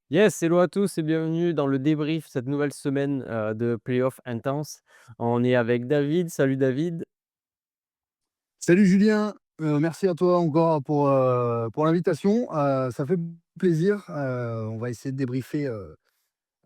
Yes, hello à tous et bienvenue dans le débrief, cette nouvelle semaine, de playoffs intenses. On est avec David. Salut David. Salut Julien, merci à toi encore pour l'invitation, ça fait plaisir, on va essayer de débriefer,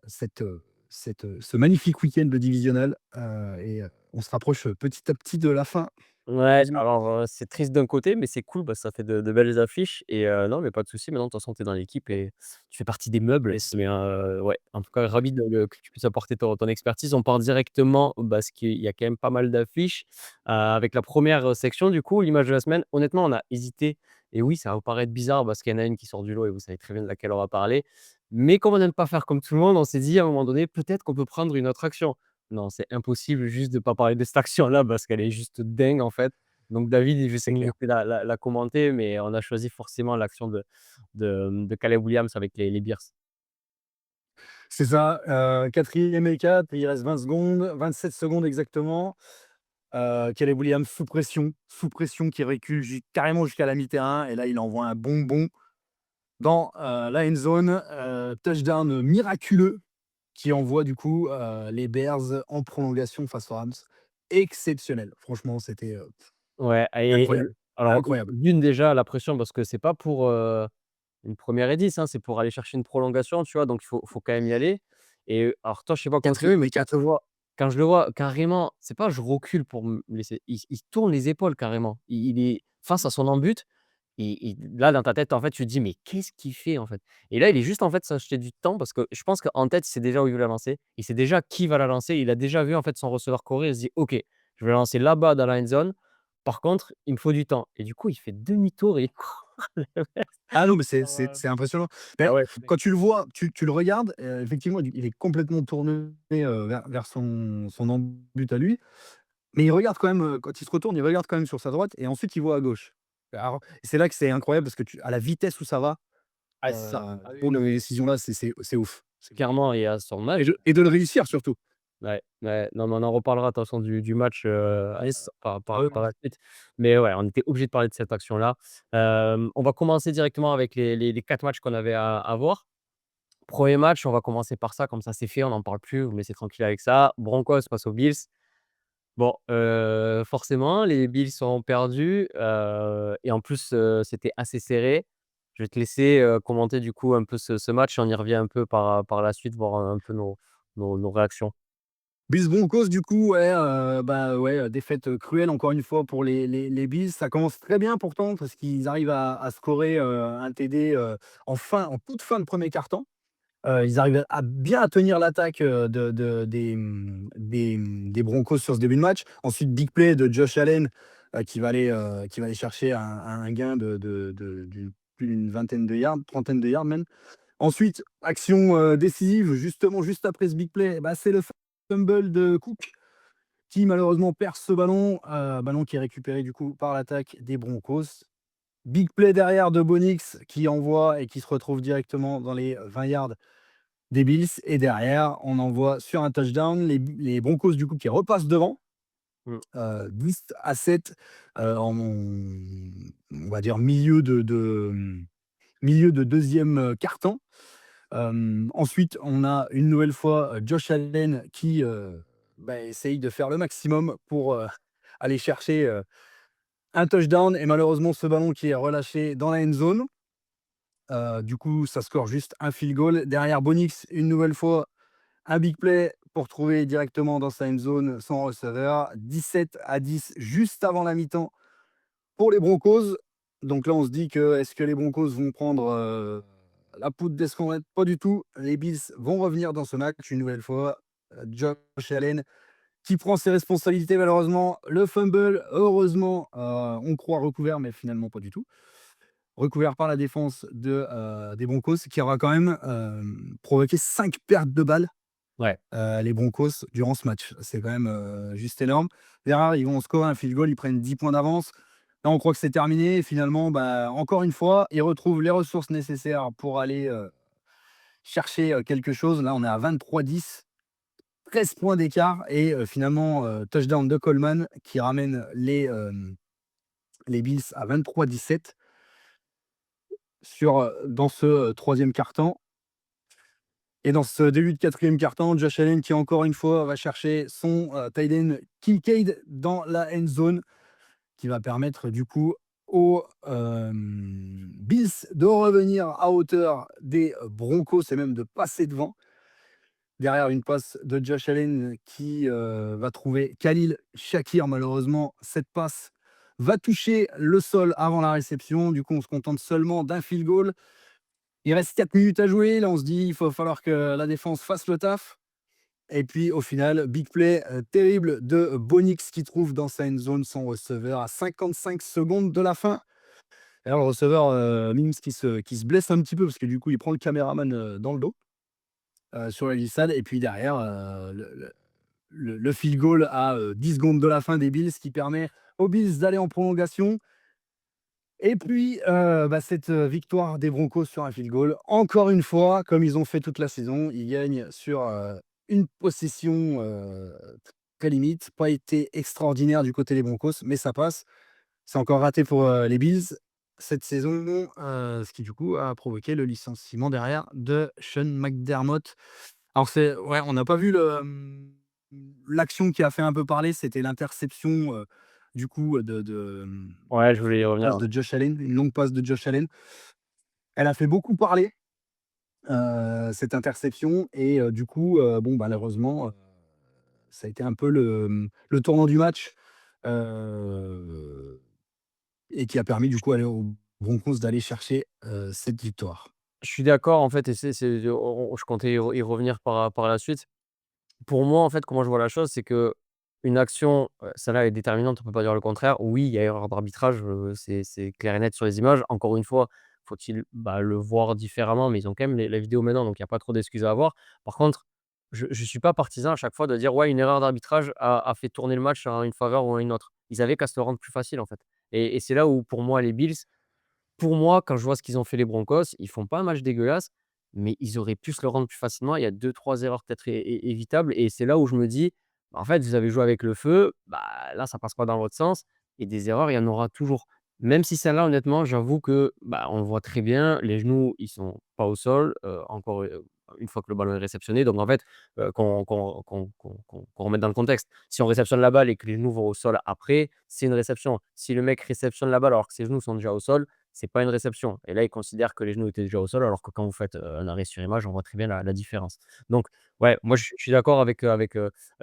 cette, ce magnifique week-end de divisional, on se rapproche, petit à petit de la fin, Ouais, heureusement. alors, c'est triste d'un côté, mais c'est cool parce que ça fait de belles affiches et non, mais pas de souci. Maintenant, de toute façon, tu es dans l'équipe et tu fais partie des meubles. Mais ouais, en tout cas, ravi que tu puisses apporter ton expertise. On part directement parce qu'il y a quand même pas mal d'affiches, avec la première section du coup, l'image de la semaine. Honnêtement, on a hésité et oui, ça va vous paraître bizarre parce qu'il y en a une qui sort du lot et vous savez très bien de laquelle on va parler. Mais comme on n'aime pas faire comme tout le monde, on s'est dit à un moment donné: «Peut-être qu'on peut prendre une autre action». Non, c'est impossible juste de pas parler de cette action-là parce qu'elle est juste dingue, en fait. Donc David, je sais C'est qu'il clair. était la commenter, mais on a choisi forcément l'action de Caleb Williams avec les Bears. C'est ça, 4e et 4, il reste 20 secondes, 27 secondes exactement, Caleb Williams sous pression qui recule carrément jusqu'à la mi-terrain et là il envoie un bonbon dans, la end zone, touchdown miraculeux qui envoie du coup, les Bears en prolongation face aux Rams. Exceptionnel. Franchement, c'était, Ouais et incroyable, alors, incroyable. d'une déjà la pression parce que c'est pas pour, une première re et 10, hein, c'est pour aller chercher une prolongation, tu vois? Donc il faut quand même y aller et alors toi, je sais pas comment tu 4 l'as vu, mais mais 4 quand je le vois carrément, c'est pas je recule pour me laisser, il tourne les épaules carrément. Il est face à son en-but et là, dans ta tête, en fait, tu te dis: «Mais qu'est-ce qu'il fait, en fait?» Et là, il est juste en fait s'acheter du temps parce que je pense qu'en tête, il sait déjà où il veut la lancer. Il sait déjà qui va la lancer. Il a déjà vu, en fait, son receveur courir. Il se dit: «OK, je vais la lancer là-bas dans la end zone. Par contre, il me faut du temps» et du coup, il fait demi-tour et il court. ah non, mais c'est Genre, c'est c'est impressionnant. Beh, ah ouais, quand tu le vois, tu le regardes, effectivement, il est complètement tourné, vers son but à lui, mais il regarde quand même, quand il se retourne, il regarde quand même sur sa droite et ensuite il voit à gauche. Alors c'est là que c'est incroyable parce que tu à la vitesse où ça va, ah, c'est ça. Ah oui, pour oui. une décision là, c'est ouf. C'est ouf Clairement et à son âge. et de le réussir surtout. Ouais, ouais, non, mais on en reparlera de toute façon du match, par Ah ouais, par la suite. Mais ouais, on était obligé de parler de cette action-là. On va commencer directement avec les 4 matchs qu'on avait à voir. 1er match, on va commencer par ça, comme ça c'est fait, on n'en parle plus, vous me laissez tranquille avec ça. Broncos face aux Bills. Bon, forcément, les Bills ont perdu, et en plus, c'était assez serré. Je vais te laisser, commenter du coup un peu ce match et on y revient un peu par la suite, voir un peu nos réactions. Bills Broncos du coup, ouais, bah, ouais, défaite, cruelle encore une fois pour les Bills. Ça commence très bien pourtant parce qu'ils arrivent à scorer, un TD, en toute fin de premier quart-temps. Ils arrivent à bien tenir l'attaque, des Broncos sur ce début de match. Ensuite, big play de Josh Allen, qui va aller chercher un gain d'une plus d'une vingtaine de yards, trentaine de yards même. Ensuite, action, décisive justement juste après ce big play, bah, c'est le fumble de Cook qui malheureusement perd ce ballon, ballon qui est récupéré du coup par l'attaque des Broncos. Big play derrière de Bonix qui envoie et qui se retrouve directement dans les 20 yards des Bills et derrière, on envoie sur un touchdown les Broncos du coup qui repassent devant, Mmh. 10-7, en on va dire milieu de 2e quart-temps. Ensuite, on a une nouvelle fois, Josh Allen qui, bah, essaye de faire le maximum pour, aller chercher, un touchdown et malheureusement ce ballon qui est relâché dans la end zone. Du coup, ça score juste un field goal. Derrière Bonix, une nouvelle fois, un big play pour trouver directement dans sa end zone son receveur. 17-10 juste avant la mi-temps pour les Broncos. Donc là, on se dit que est-ce que les Broncos vont prendre, la poudre d'escalade? Pas du tout. Les Bills vont revenir dans ce match une nouvelle fois. Josh Allen qui prend ses responsabilités malheureusement. Le fumble, heureusement, on croit recouvert, mais finalement pas du tout. Recouvert par la défense des Broncos qui aura quand même, provoqué 5 pertes de balles, Ouais. les Broncos durant ce match. C'est quand même, juste énorme. Derrière, ils vont scorer un field goal, ils prennent 10 points d'avance. Là, on croit que c'est terminé et finalement, bah, encore une fois, ils retrouvent les ressources nécessaires pour aller, chercher, quelque chose. Là, on est à 23-10, 13 points d'écart et finalement, touchdown de Coleman qui ramène les Bills à 23-17 dans ce, 3e quart-temps. Et dans ce début de 4e quart-temps, Josh Allen qui encore une fois va chercher son, tight end Kincaid dans la end zone, qui va permettre du coup aux, Bills de revenir à hauteur des, Broncos et même de passer devant. Derrière une passe de Josh Allen qui, va trouver Khalil Shakir. Malheureusement, cette passe va toucher le sol avant la réception. Du coup, on se contente seulement d'un field goal. Il reste 4 minutes à jouer. Là, on se dit: «Il va falloir que la défense fasse le taf». Et puis au final, big play, terrible de Bonix qui trouve dans sa end zone son receveur à 55 secondes de la fin. Et alors le receveur, Mims qui se blesse un petit peu parce que du coup, il prend le caméraman, dans le dos, sur la glissade. Et puis derrière, le field goal à, 10 secondes de la fin des Bills qui permet aux Bills d'aller en prolongation. Et puis, cette, victoire des Broncos sur un field goal. Encore une fois, comme ils ont fait toute la saison, ils gagnent sur, une possession, très limite. Pas été extraordinaire du côté des Broncos, mais ça passe. C'est encore raté pour, les Bills cette saison, ce qui du coup a provoqué le licenciement derrière de Sean McDermott. Alors c'est ouais, on n'a pas vu l'action qui a fait un peu parler, c'était l'interception, du coup, Ouais, je voulais y revenir, passe ouais. de Josh Allen, une longue passe de Josh Allen. Elle a fait beaucoup parler, cette interception. Et du coup, bon, malheureusement, ça a été un peu le tournant du match, heu et qui a permis du coup aux Broncos d'aller chercher, cette victoire. Je suis d'accord en fait et c'est je comptais y revenir par la suite. Pour moi, en fait, comment je vois la chose, c'est qu'une action, celle-là est déterminante, on peut pas dire le contraire. Oui, il y a erreur d'arbitrage, c'est clair et net sur les images. Encore une fois, faut-il, le voir différemment, mais ils ont quand même les la vidéo maintenant, donc il y a pas trop d'excuses à avoir. Par contre, je suis pas partisan à chaque fois de dire: «Ouais, une erreur d'arbitrage a fait tourner le match en une faveur ou en une autre». Ils avaient qu'à se le rendre plus facile, en fait et c'est là où, pour moi, les Bills, pour moi, quand je vois ce qu'ils ont fait les Broncos, ils font pas un match dégueulasse, mais ils auraient pu se le rendre plus facilement. Il y a deux trois erreurs peut-être évitables et c'est là où je me dis: «Bah, en fait, vous avez joué avec le feu, là, ça passe pas dans votre sens et des erreurs, il y en aura toujours». Même si celle-là, honnêtement, j'avoue que, on le voit très bien, les genoux, ils sont pas au sol, encore, une fois que le ballon est réceptionné. Donc en fait, qu'on remette dans le contexte. Si on réceptionne la balle et que les genoux vont au sol après, c'est une réception. Si le mec réceptionne la balle alors que ses genoux sont déjà au sol, c'est pas une réception et là, ils considèrent que les genoux étaient déjà au sol alors que quand vous faites, un arrêt sur image, on voit très bien la différence. Donc ouais, moi je suis d'accord avec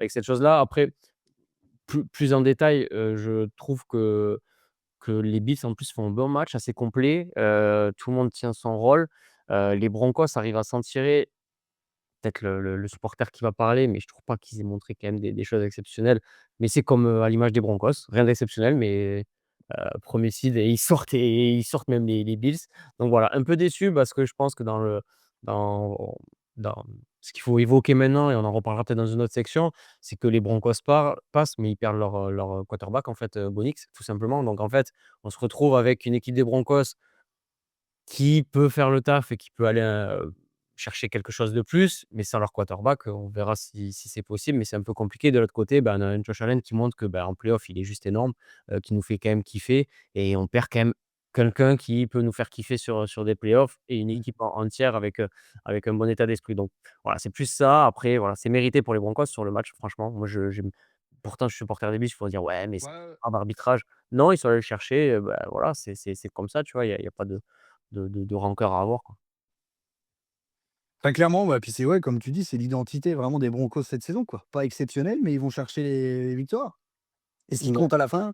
cette chose-là. Après, plus en détail, je trouve que les Bills en plus font un bon match assez complet, tout le monde tient son rôle, les Broncos arrivent à s'en tirer. Peut-être le supporter qui va parler, mais je trouve pas qu'ils aient montré quand même des choses exceptionnelles. Mais c'est comme, à l'image des Broncos, rien d'exceptionnel, mais 1er seed et ils sortent même les Bills. Donc voilà, un peu déçu parce que je pense que dans dans ce qu'il faut évoquer maintenant et on en reparlera peut-être dans une autre section, c'est que les Broncos passent, mais ils perdent leur quarterback en fait, Bonix, tout simplement. Donc en fait, on se retrouve avec une équipe des Broncos qui peut faire le taf et qui peut aller, chercher quelque chose de plus, mais sans leur quarterback, on verra si c'est possible, mais c'est un peu compliqué. De l'autre côté, on a un Josh Allen qui montre que, en playoff, il est juste énorme, qui nous fait quand même kiffer et on perd quand même quelqu'un qui peut nous faire kiffer sur des playoffs et une Mmh. équipe entière avec un bon état d'esprit. Donc voilà, c'est plus ça. Après voilà, c'est mérité pour les Broncos sur le match, franchement. Moi, je j'aime pourtant je suis supporter des Bills, il faut dire: «Ouais, mais c'est Ouais, pas d'arbitrage». Non, ils sont allés le chercher, voilà, c'est comme ça, tu vois? Il y a pas de rancœur à avoir, quoi. enfin clairement, ouais, puis c'est ouais, comme tu dis, c'est l'identité vraiment des Broncos cette saison, quoi. Pas exceptionnel, mais ils vont chercher les victoires. Et ce qui Non, compte à la fin,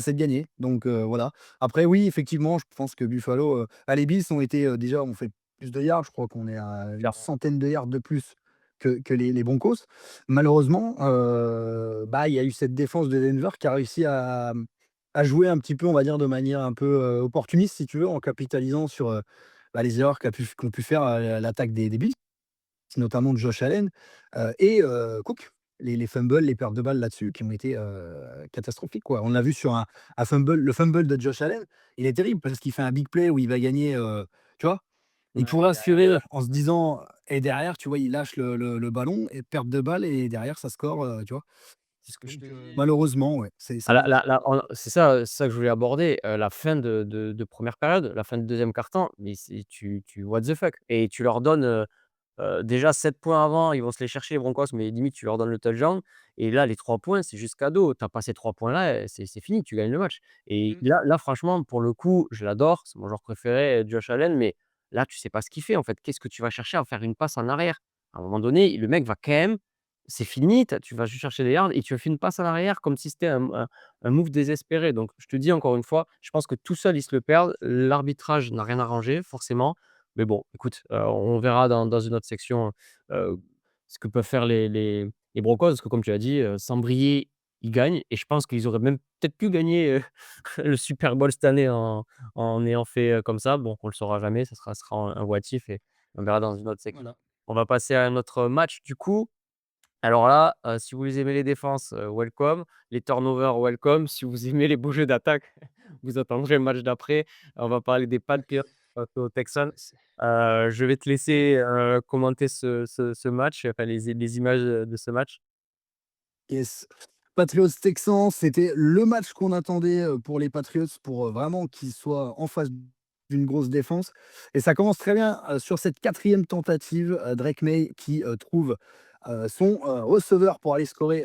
c'est de gagner. Donc voilà. Après oui, effectivement, je pense que Buffalo, les Bills ont fait plus de yards. Je crois qu'on est à une clairement. centaine de yards de plus que les Broncos. Malheureusement, il y a eu cette défense de Denver qui a réussi à jouer un petit peu, on va dire, de manière un peu, opportuniste, si tu veux, en capitalisant sur, les erreurs qu'ont pu faire, l'attaque des Bills, notamment de Josh Allen, et Cook. Les fumbles, les pertes de balles là-dessus qui ont été, catastrophiques, quoi. On l'a vu sur un fumble, le fumble de Josh Allen, il est terrible parce qu'il fait un big play où il va gagner, tu vois? Il Ouais, pourrait derrière. assurer en se disant et derrière, tu vois, il lâche le ballon et perte de balle et derrière ça score, tu vois? C'est ce que je Donc te dis. malheureusement, ouais, c'est Ah un la on c'est ça que je voulais aborder, la fin de 1re période, la fin de deuxième quart-temps, mais c'est tu what the fuck et tu leur donnes, déjà 7 points avant, ils vont se les chercher les Broncos, mais limite tu leur donnes le touchdown et là les 3 points, c'est juste cadeau. Tu as pas ces 3 points-là, c'est fini, tu gagnes le match et Mmh. là franchement pour le coup, je l'adore, c'est mon joueur préféré, Josh Allen, mais là tu sais pas ce qu'il fait en fait. Qu'est-ce que tu vas chercher à faire une passe en arrière? À un moment donné, le mec va quand même c'est fini, tu vas juste chercher des yards et tu fais une passe en arrière comme si c'était un move désespéré. Donc je te dis encore une fois, je pense que tout seul, ils se le perdent. L'arbitrage n'a rien arrangé forcément. Mais bon, écoute, on verra dans une autre section, heu, ce que peuvent faire les Broncos parce que comme tu as dit, sans briller, ils gagnent et je pense qu'ils auraient même peut-être pu gagner, le Super Bowl cette année en ayant fait, comme ça. Bon, on le saura jamais, ça sera un what if et on verra dans une autre section. Voilà. On va passer à un autre match du coup. Alors là, si vous aimez les défenses, welcome, les turnovers, welcome. Si vous aimez les beaux jeux d'attaque, vous attendrez le match d'après. On va parler des Patriots face aux Texans. C'est Je vais te laisser, commenter ce match, enfin les images, de ce match. yes. Patriots-Texans, c'était le match qu'on attendait, pour les Patriots pour, vraiment qu'ils soient en face d'une grosse défense et ça commence très bien, sur cette quatrième tentative, Drake Maye qui, trouve, son, receveur pour aller scorer,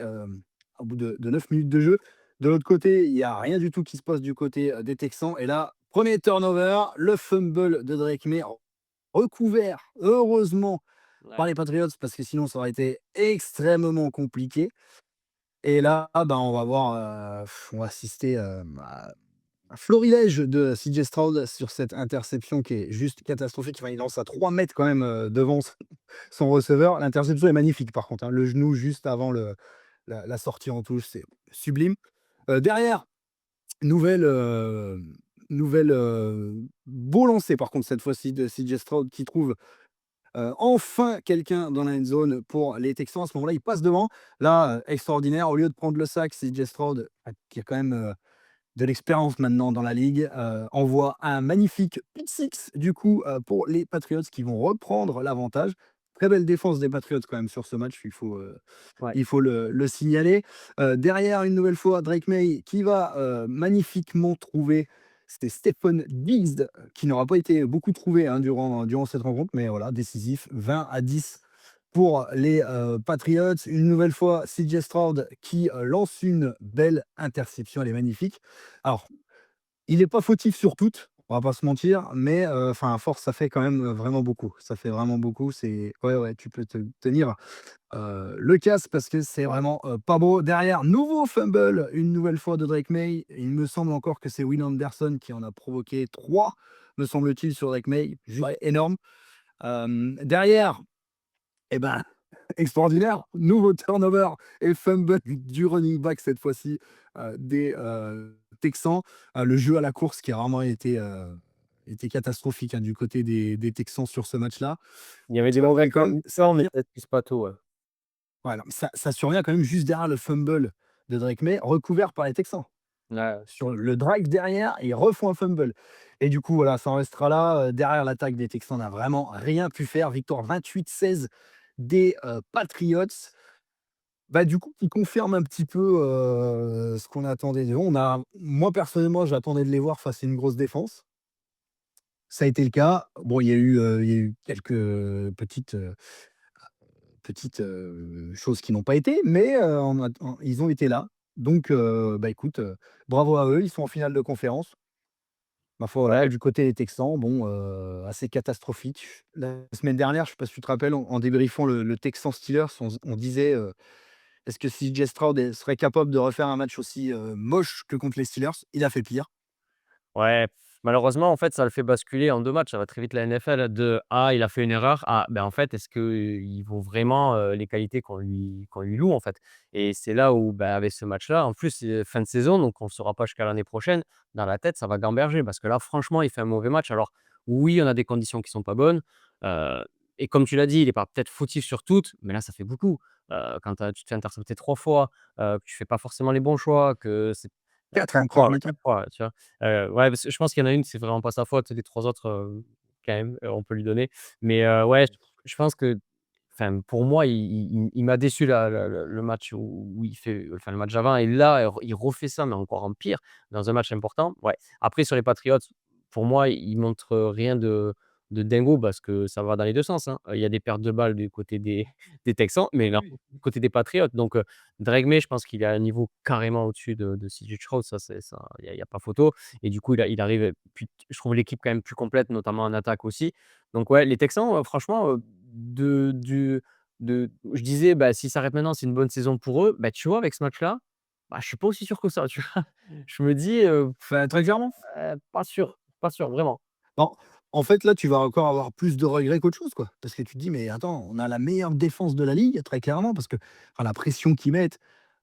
au bout de 9 minutes de jeu. De l'autre côté, il y a rien du tout qui se passe du côté, des Texans et là, premier turnover, le fumble de Drake Maye recouvert, heureusement, par Ouais. les Patriots parce que sinon ça aurait été extrêmement compliqué. Et là, ben, on va voir, on va assister, à un florilège de CJ Stroud sur cette interception qui est juste catastrophique. Enfin, il lance à 3 mètres quand même, devant son receveur. L'interception est magnifique par contre, hein. Le genou juste avant la sortie en touche, c'est sublime. Derrière, nouvelle, nouvelle, beau lancer par contre cette fois-ci de CJ Stroud qui trouve enfin quelqu'un dans la end zone pour les Texans. À ce moment-là, il passe devant. Là, extraordinaire, au lieu de prendre le sac, CJ Stroud, qui a quand même, de l'expérience maintenant dans la ligue, envoie un magnifique pick six du coup, pour les Patriots qui vont reprendre l'avantage. Très belle défense des Patriots quand même sur ce match, Ouais. il faut le signaler. Derrière, une nouvelle fois, Drake Maye qui va, magnifiquement trouver c'était Stephen Diggs, qui n'aura pas été beaucoup trouvé, hein, durant cette rencontre, mais voilà, décisif, 20-10 pour les, Patriots. Une nouvelle fois, CJ Stroud qui, lance une belle interception, elle est magnifique. Alors, il est pas fautif sur toutes, on va pas se mentir, mais, enfin à force, ça fait quand même, vraiment beaucoup. Ça fait vraiment beaucoup, c'est ouais, ouais, tu peux te tenir le casque parce que c'est vraiment, pas beau. Derrière, nouveau fumble, une nouvelle fois de Drake Maye. Il me semble encore que c'est Will Anderson qui en a provoqué 3, me semble-t-il, sur Drake Maye. Juste ouais, énorme. Derrière, et ben, extraordinaire, nouveau turnover et fumble du running back cette fois-ci, des, Texans. Le jeu à la course qui a vraiment été catastrophique, hein, du côté des Texans sur ce match-là. Il y avait des Ça mauvais quand même corps, mais ça excuse pas tout, ouais. Voilà, ça survient quand même juste derrière le fumble de Drake Maye, recouvert par les Texans. Ouais. Sur le drive derrière, ils refont un fumble et du coup, voilà, ça en restera là, derrière l'attaque des Texans n'a vraiment rien pu faire. Victoire 28-16 des, Patriots. Bah, du coup, qui confirme un petit peu, ce qu'on attendait d'eux. Moi, personnellement, j'attendais de les voir face à une grosse défense. Ça a été le cas. Bon, il y a eu quelques, choses qui n'ont pas été, mais ils ont été là. Donc bah, écoute, bravo à eux, ils sont en finale de conférence. Ma foi, voilà, Ouais, du côté des Texans, bon, assez catastrophique. La semaine dernière, je sais pas si tu te rappelles, en débriefant le Texans Steelers, on disait, «Est-ce que CJ Stroud serait capable de refaire un match aussi, moche que contre les Steelers?» Il a fait pire. ouais, malheureusement, en fait, ça le fait basculer en 2 matchs. Ça va très vite la NFL de: «Ah, il a fait une erreur. Ah, ben, en fait, est-ce qu'il vaut vraiment, les qualités qu'on lui loue, en fait?» Et c'est là où, bah, avec ce match-là, en plus, c'est fin de saison, donc on ne saura pas jusqu'à l'année prochaine. Dans la tête, ça va gamberger parce que là, franchement, il fait un mauvais match. Alors oui, on a des conditions qui sont pas bonnes, heu et comme tu l'as dit, il est pas peut-être fautif sur toutes, mais là, ça fait beaucoup. Quand tu te fais intercepter 3 fois, que tu fais pas forcément les bons choix, que c'est 4 encore, encore, ouais, le 4 4. fois, tu vois? Ouais, parce que je pense qu'il y en a une, c'est vraiment pas sa faute. Les 3 autres, quand même, on peut lui donner. Mais, ouais, je pense que enfin, pour moi, il m'a déçu le match où il fait enfin, le match avant et là, il refait ça, mais encore en pire, dans un match important. Ouais. Après sur les Patriots, pour moi, il montre rien de dingo parce que ça va dans les 2 sens, hein. Il y a des pertes de balles du côté des des Texans, mais là, Oui, du côté des Patriots, donc Drake Maye, je pense qu'il a un niveau carrément au-dessus de CJ Stroud, ça, il y a pas photo et du coup, il arrive, puis je trouve l'équipe quand même plus complète, notamment en attaque aussi. Donc ouais, les Texans, franchement, de du de je disais: «Bah, s'ils s'arrêtent maintenant, c'est une bonne saison pour eux». Bah, tu vois, avec ce match-là, bah, je suis pas aussi sûr que ça, tu vois? Je me dis, enfin, très clairement. pas sûr, vraiment. Bon, en fait, là, tu vas encore avoir plus de regrets qu'autre chose, quoi. Parce que tu te dis: «Mais attends, on a la meilleure défense de la ligue», très clairement, parce que, enfin, la pression qu'ils mettent,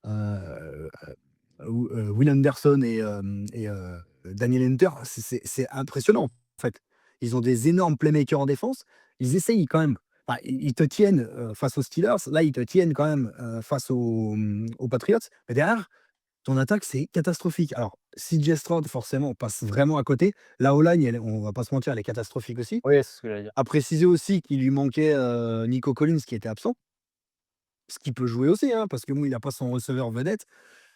heu, Will Anderson et Daniel Hunter, c'est impressionnant, en fait. Ils ont des énormes playmakers en défense. Ils essayent quand même, enfin, ils te tiennent, face aux Steelers. Là, ils te tiennent quand même, face aux Patriots. Mais derrière, ton attaque, c'est catastrophique. Alors, CJ Stroud, forcément, passe vraiment à côté. La O-line, on va pas se mentir, elle est catastrophique aussi. Oui, c'est ce que j'allais dire. À préciser aussi qu'il lui manquait, Nico Collins qui était absent, ce qui peut jouer aussi, hein, parce que bon, il a pas son receveur vedette.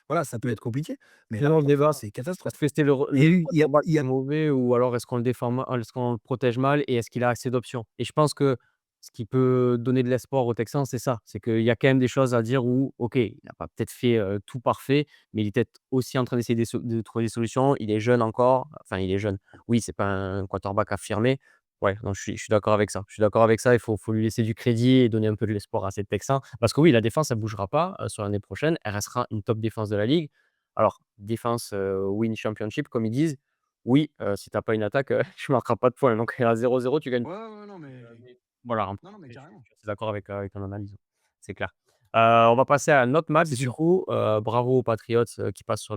Voilà, ça peut être compliqué. Mais là, Faisons le franchement, débat. c'est catastrophe. Est-ce que c'était le Et il y a quarterback il y qui a est mauvais ou alors est-ce qu'on le défend mal, est-ce qu'on le protège mal et est-ce qu'il a assez d'options? Et je pense que ce qui peut donner de l'espoir aux Texans, c'est ça, c'est qu'il y a quand même des choses à dire où, OK, il n'a pas peut-être fait, tout parfait, mais il est peut-être aussi en train d'essayer de trouver des solutions. Il est jeune encore, enfin il est jeune. Oui, c'est pas un quarterback affirmé. Ouais, non, je suis d'accord avec ça. Je suis d'accord avec ça, il faut lui laisser du crédit et donner un peu de l'espoir à ces Texans. Parce que oui, la défense, elle bougera pas, sur l'année prochaine. Elle restera une top défense de la ligue. Alors, défense, win championship comme ils disent. Oui, si tu as pas une attaque, tu marqueras pas de points. Donc à 0-0, tu gagnes. Ouais, ouais, non, mais Mais voilà, non, non, mais je carrément. suis assez d'accord avec ton analyse. C'est clair. On va passer à un autre match C'est du sûr. coup, bravo aux Patriots, qui passent sur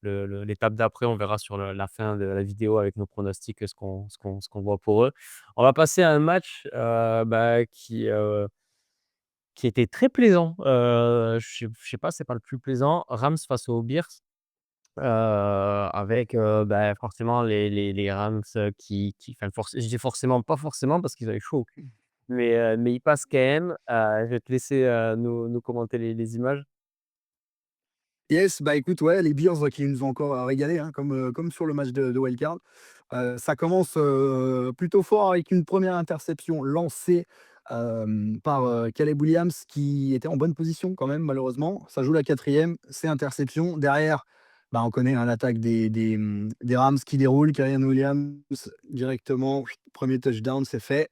l'étape d'après. On verra sur la fin de la vidéo avec nos pronostics, ce qu'on voit pour eux. On va passer à un match, bah, qui était très plaisant. Je sais pas, c'est pas le plus plaisant. Rams face aux Bears. Avec, bah, forcément les Rams, qui enfin je dis forcément, pas forcément parce qu'ils avaient chaud au cul, mais ils passent quand même. Je vais te laisser, nous commenter les images. Yes, bah, écoute, ouais, les Bears qui nous ont encore, régalé, hein, comme sur le match de wildcard. Ça commence, plutôt fort avec une première interception lancée, par, Caleb Williams qui était en bonne position quand même malheureusement. Ça joue la quatrième, c'est interception. Derrière, bah, on connaît, hein, l'attaque des Rams qui déroule. Kyren Williams directement, 1er touchdown, c'est fait.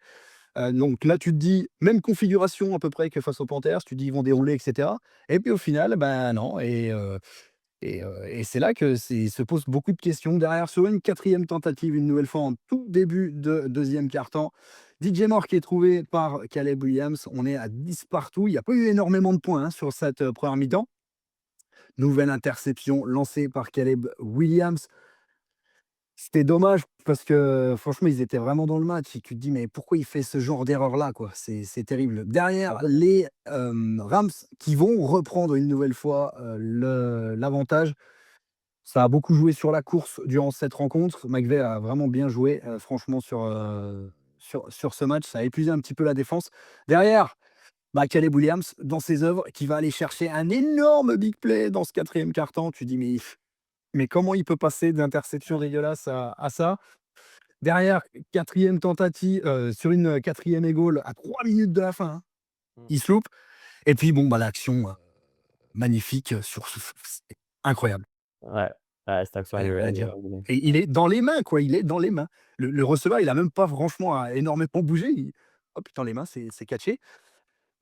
Donc là, tu te dis, même configuration à peu près que face aux Panthers, tu te dis: «Ils vont dérouler» et cetera et puis au final, ben, non et c'est là que se posent beaucoup de questions. Derrière, sur une quatrième tentative, une nouvelle fois en tout début de deuxième quart-temps, DJ Moore qui est trouvé par Caleb Williams. On est à 10 partout. Il n'y a pas eu énormément de points, hein, sur cette, 1re mi-temps. Nouvelle interception lancée par Caleb Williams. C'était dommage parce que franchement, ils étaient vraiment dans le match et tu te dis: «Mais pourquoi il fait ce genre d'erreur-là, quoi?» C'est terrible. Derrière, les, Rams qui vont reprendre une nouvelle fois, le l'avantage. Ça a beaucoup joué sur la course durant cette rencontre. McVay a vraiment bien joué, franchement sur ce match. Ça a épuisé un petit peu la défense. Derrière, bah, Caleb Williams dans ses œuvres qui va aller chercher un énorme big play dans ce quatrième quart-temps. Tu dis: «Mais comment il peut passer d'interception dégueulasse à ça?» Derrière, quatrième tentative, sur une, 4e et goal à 3 minutes de la fin, hein. Mmh. Il se loupe et puis bon, bah, l'action, magnifique, sur ce c'est incroyable. Ouais, ouais, cette action, Il y elle a est rien à elle est dire elle est et il est dans les mains, quoi, il est dans les mains. Le receveur, il a même pas franchement à énormément bougé, il hop, dans les mains, c'est catché.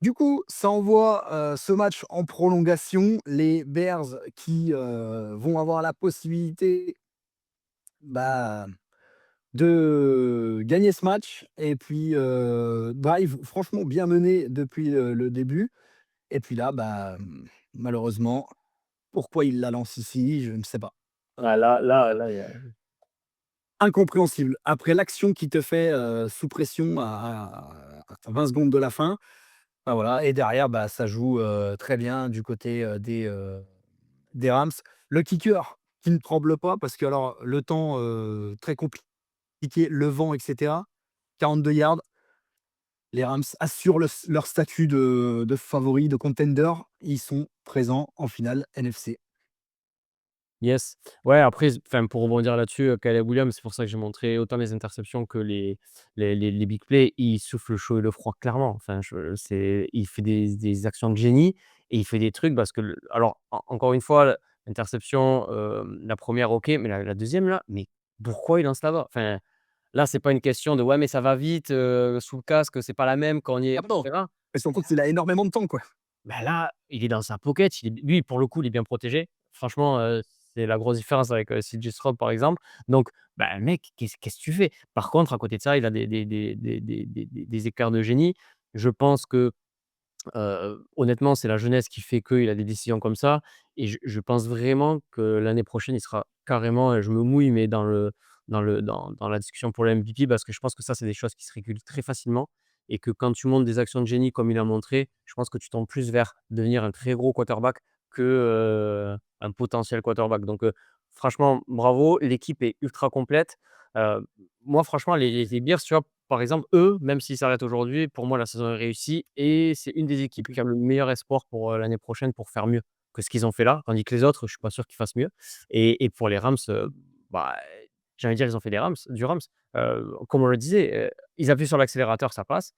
Du coup, ça envoie, ce match en prolongation. Les Bears qui, vont avoir la possibilité, bah, de gagner ce match et puis, drive franchement bien mené depuis le début et puis là, bah, malheureusement, pourquoi il la lance ici? Je ne sais pas. ouais, là, il y a Incompréhensible. Après l'action qui te fait, sous pression à 20 secondes de la fin, bah, voilà et derrière, bah, ça joue, très bien du côté, des Rams. Le kicker qui ne tremble pas parce que alors le temps, très compliqué, le vent et cetera. 42 yards, les Rams assurent leur statut de favoris, de contender. Ils sont présents en finale NFC. Yes. Ouais, après, enfin, pour rebondir là-dessus, Caleb Williams, c'est pour ça que j'ai montré autant les interceptions que les big plays. Il souffle le chaud et le froid, clairement. Enfin, il fait des actions de génie et il fait des trucs parce que alors, encore une fois, l'interception, la première, OK, mais la 2e là, mais pourquoi il lance là-bas? Enfin, là, c'est pas une question de: «Ouais, mais ça va vite, sous le casque, c'est pas la même quand on y est» Ah et non! cetera. Parce qu'en fait, il a énormément de temps, quoi. Bah, là, il est dans sa pocket, lui, pour le coup, il est bien protégé. Franchement, c'est la grosse différence avec, CJ Stroud, par exemple. Donc, bah, mec, qu'est-ce que tu fais? Par contre, à côté de ça, il a des éclairs de génie. Je pense que honnêtement, c'est la jeunesse qui fait qu'il a des décisions comme ça et je pense vraiment que l'année prochaine, il sera carrément, je me mouille, mais dans la discussion pour le MVP parce que je pense que ça, c'est des choses qui se régulent très facilement et que quand tu montes des actions de génie comme il a montré, je pense que tu tends plus vers devenir un très gros quarterback que, un potentiel quarterback. Donc, franchement, bravo, l'équipe est ultra complète. Heu, Moi, franchement, les Bears, tu vois, par exemple, eux, même s'ils s'arrêtent aujourd'hui, pour moi, la saison est réussie et c'est une des équipes qui a le meilleur espoir pour, l'année prochaine pour faire mieux que ce qu'ils ont fait là. Tandis que les autres, je suis pas sûr qu'ils fassent mieux et pour les Rams, bah, j'ai envie de dire, ils ont fait du Rams. Comme on le disait, ils appuient sur l'accélérateur, ça passe.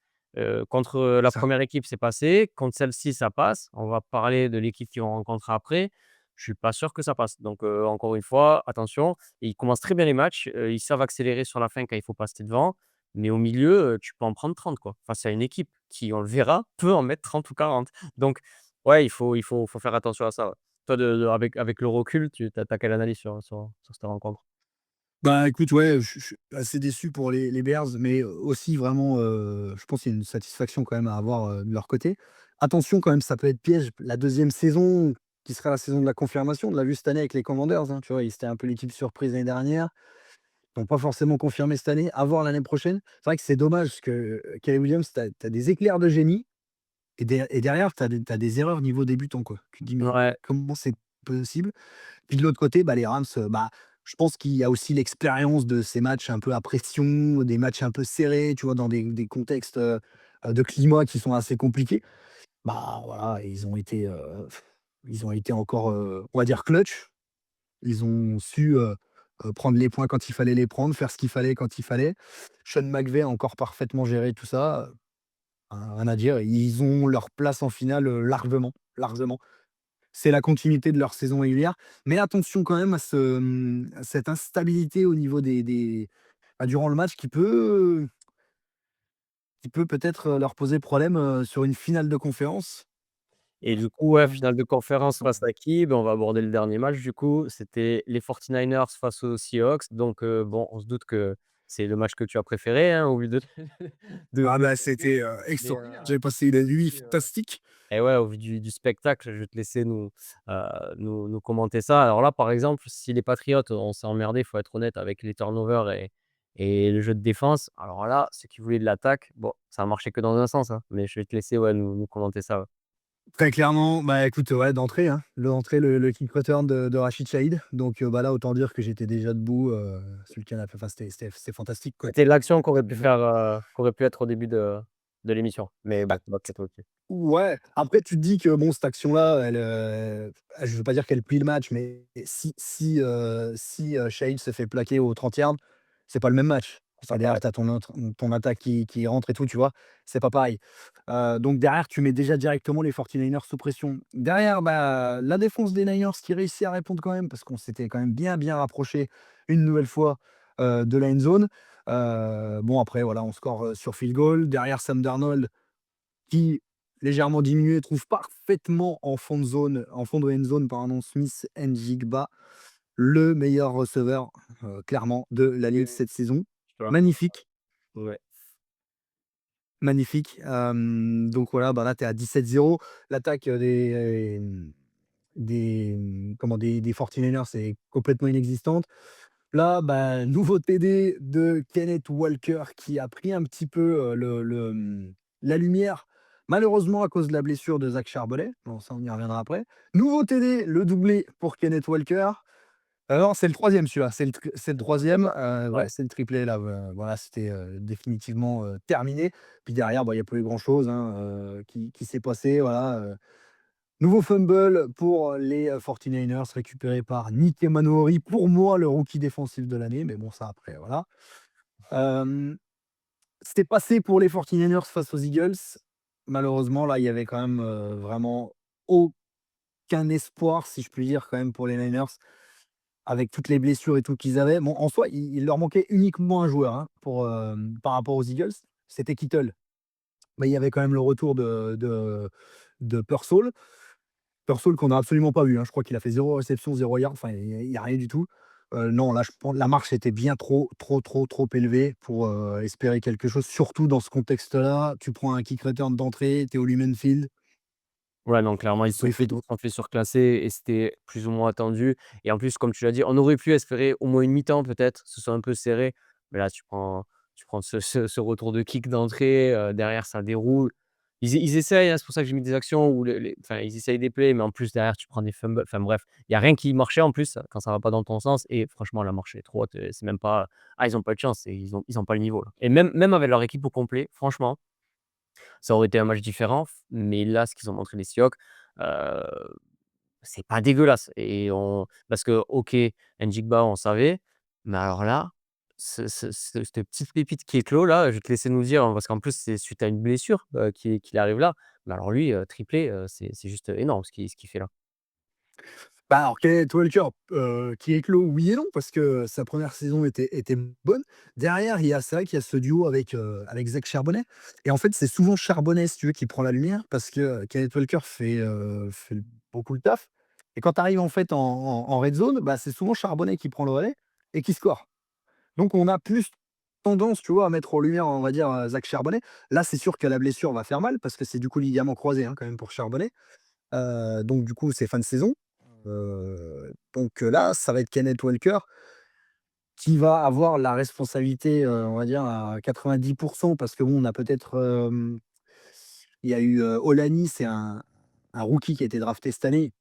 Contre, la Ça. première équipe, c'est passé. Contre celle-ci, ça passe. On va parler de l'équipe qu'ils vont rencontrer après. Je suis pas sûr que ça passe. Donc, encore une fois, attention. Et ils commencent très bien les matchs, ils savent accélérer sur la fin quand il faut passer devant. Mais au milieu, tu peux en prendre 30 quoi. Face à une équipe qui, on le verra, peut en mettre 30 ou 40. Donc ouais, il faut faire attention à ça, ouais. Toi avec le recul, tu as quelle analyse sur cette rencontre? Bah, écoute, ouais, je suis assez déçu pour les Bears, mais aussi vraiment, je pense qu'il y a une satisfaction quand même à avoir, de leur côté. Attention quand même, ça peut être piège. La deuxième saison, qui sera la saison de la confirmation, on l'a vu cette année avec les Commanders, hein, tu vois? C'était un peu l'équipe surprise l'année dernière. Ils n'ont pas forcément confirmé cette année, à voir l'année prochaine. C'est vrai que c'est dommage parce que, Caleb Williams, tu as des éclairs de génie et derrière tu as des erreurs niveau débutant, quoi. Tu te dis: «Mais Ouais. comment c'est possible?» Puis de l'autre côté, bah, les Rams, bah, je pense qu'il y a aussi l'expérience de ces matchs un peu à pression, des matchs un peu serrés, tu vois? Dans des contextes, de climat qui sont assez compliqués. Bah, voilà, ils ont été encore, on va dire clutch. Ils ont su, prendre les points quand il fallait les prendre, faire ce qu'il fallait quand il fallait. Sean McVay a encore parfaitement géré tout ça, rien à dire. Ils ont leur place en finale, largement, largement. C'est la continuité de leur saison régulière, mais attention quand même à cette instabilité au niveau durant le match qui peut peut-être, leur poser problème, sur une finale de conférence. Et du coup, ouais, Mmh. finale de conférence Ouais. face à qui? Ben, on va aborder le dernier match du coup. C'était les 49ers face aux Seahawks. Donc, bon, on se doute que c'est le match que tu as préféré, hein, au vu de de Ah de bah, c'était, mais, extraordinaire. J'avais passé une nuit fantastique. et ouais, au vu du spectacle, je vais te laisser nous commenter ça. Alors là, par exemple, si les Patriots, on s'est emmerdé, il faut être honnête, avec les turnovers et le jeu de défense. Alors là, ceux qui voulaient de l'attaque, bon, ça a marché que dans un sens, hein, mais je vais te laisser, ouais, nous commenter ça, ouais. Très clairement, bah, écoute, ouais, d'entrée, hein, le kick return de Rachid Shaheed. Donc, bah, là, autant dire que j'étais déjà debout, sur le canapé. Enfin, c'était fantastique, quoi. C'était l'action qu'aurait pu être au début de l'émission. Mais Bah, bon, OK, OK. ouais, après tu te dis que bon, cette action-là, je veux pas dire qu'elle plie le match, mais si Shahid se fait plaquer au 30 yards, c'est pas le même match. C'est Parce que pas derrière, pareil. tu as ton attaque qui rentre et tout, tu vois? C'est pas pareil. Donc derrière, tu mets déjà directement les 49ers sous pression. Derrière, bah, la défense des Niners qui réussit à répondre quand même, parce qu'on s'était quand même bien, bien rapproché une nouvelle fois, de la end zone. Bon après voilà, on score, sur field goal. Derrière Sam Darnold qui, légèrement diminué, trouve parfaitement en fond de end zone, pardon, Smith Njigba, le meilleur receveur, clairement de la ligue Oui, cette saison. je te l'accorde. Magnifique, Ouais. magnifique, donc voilà, bah, là, tu es à 17-0. L'attaque, comment, des 49ers est complètement inexistante. Là, bah, nouveau TD de Kenneth Walker qui a pris un petit peu, la lumière, malheureusement à cause de la blessure de Zach Charbonnet. Bon, ça, on y reviendra après. Nouveau TD, le doublé pour Kenneth Walker. Non, c'est le troisième celui-là, c'est le troisième. Ouais. Ouais, c'est le triplé là, voilà, c'était, définitivement, terminé. Puis derrière, bah, il y a pas eu grand chose, hein, qui s'est passé, voilà, Nouveau fumble pour les, 49ers récupéré par Nick Emmanwori, pour moi le rookie défensif de l'année, mais bon ça après voilà. Hem, C'était passé pour les 49ers face aux Eagles. Malheureusement là, il y avait quand même, vraiment aucun espoir, si je puis dire, quand même pour les Niners, avec toutes les blessures et tout qu'ils avaient. Bon, en soi, il leur manquait uniquement un joueur, hein, par rapport aux Eagles, c'était Kittle. Mais il y avait quand même le retour de Purcell. Purcell qu'on n'a absolument pas vu, hein. Je crois qu'il a fait 0 réception, 0 yard, enfin il y a rien du tout. Non, là, je pense la marche était bien trop élevée pour, espérer quelque chose, surtout dans ce contexte-là. Tu prends un kick return d'entrée, tu es au Lumen Field, Ouais, non, clairement, ils se oui, sont il fait faut surclasser et c'était plus ou moins attendu et en plus, comme tu l'as dit, on aurait pu espérer au moins une mi-temps peut-être, ce soit un peu serré, mais là, tu prends ce retour de kick d'entrée, derrière ça déroule. Ils essayent, hein, c'est pour ça que j'ai mis des actions où les enfin, ils essayent des plays, mais en plus derrière tu prends des fumbles, enfin bref, il y a rien qui marchait en plus, quand ça va pas dans ton sens et franchement la marche est trop haute, c'est même pas: «Ah, ils ont pas de chance», ils ont pas le niveau là et même avec leur équipe au complet, franchement ça aurait été un match différent, mais là, ce qu'ils ont montré les Seahawks, heu, c'est pas dégueulasse et on parce que OK, Njigba, on savait, mais alors là, cette petite pépite qui éclot là, je vais te laisser nous dire, hein, parce qu'en plus, c'est suite à une blessure, qu'il arrive là. Mais alors lui, triplé, c'est juste énorme ce qu'il fait là. Bah, alors Kenneth Walker, qui éclot, oui et non, parce que sa première saison était bonne. Derrière, c'est vrai qu'il y a ce duo avec Zach Charbonnet et en fait, c'est souvent Charbonnet, si tu veux, qui prend la lumière parce que, Kenneth Walker fait beaucoup le taf et quand tu arrives, en fait, en red zone, bah, c'est souvent Charbonnet qui prend le relais et qui score. Donc on a plus tendance, tu vois, à mettre en lumière, on va dire, Zach Charbonnet. Là, c'est sûr que la blessure va faire mal parce que c'est du coup ligament croisé, hein, quand même pour Charbonnet. Donc du coup, c'est fin de saison. Donc là, ça va être Kenneth Walker qui va avoir la responsabilité, on va dire à 90 parce que bon, on a peut-être, il y a eu, Olani, c'est un rookie qui a été drafté cette année,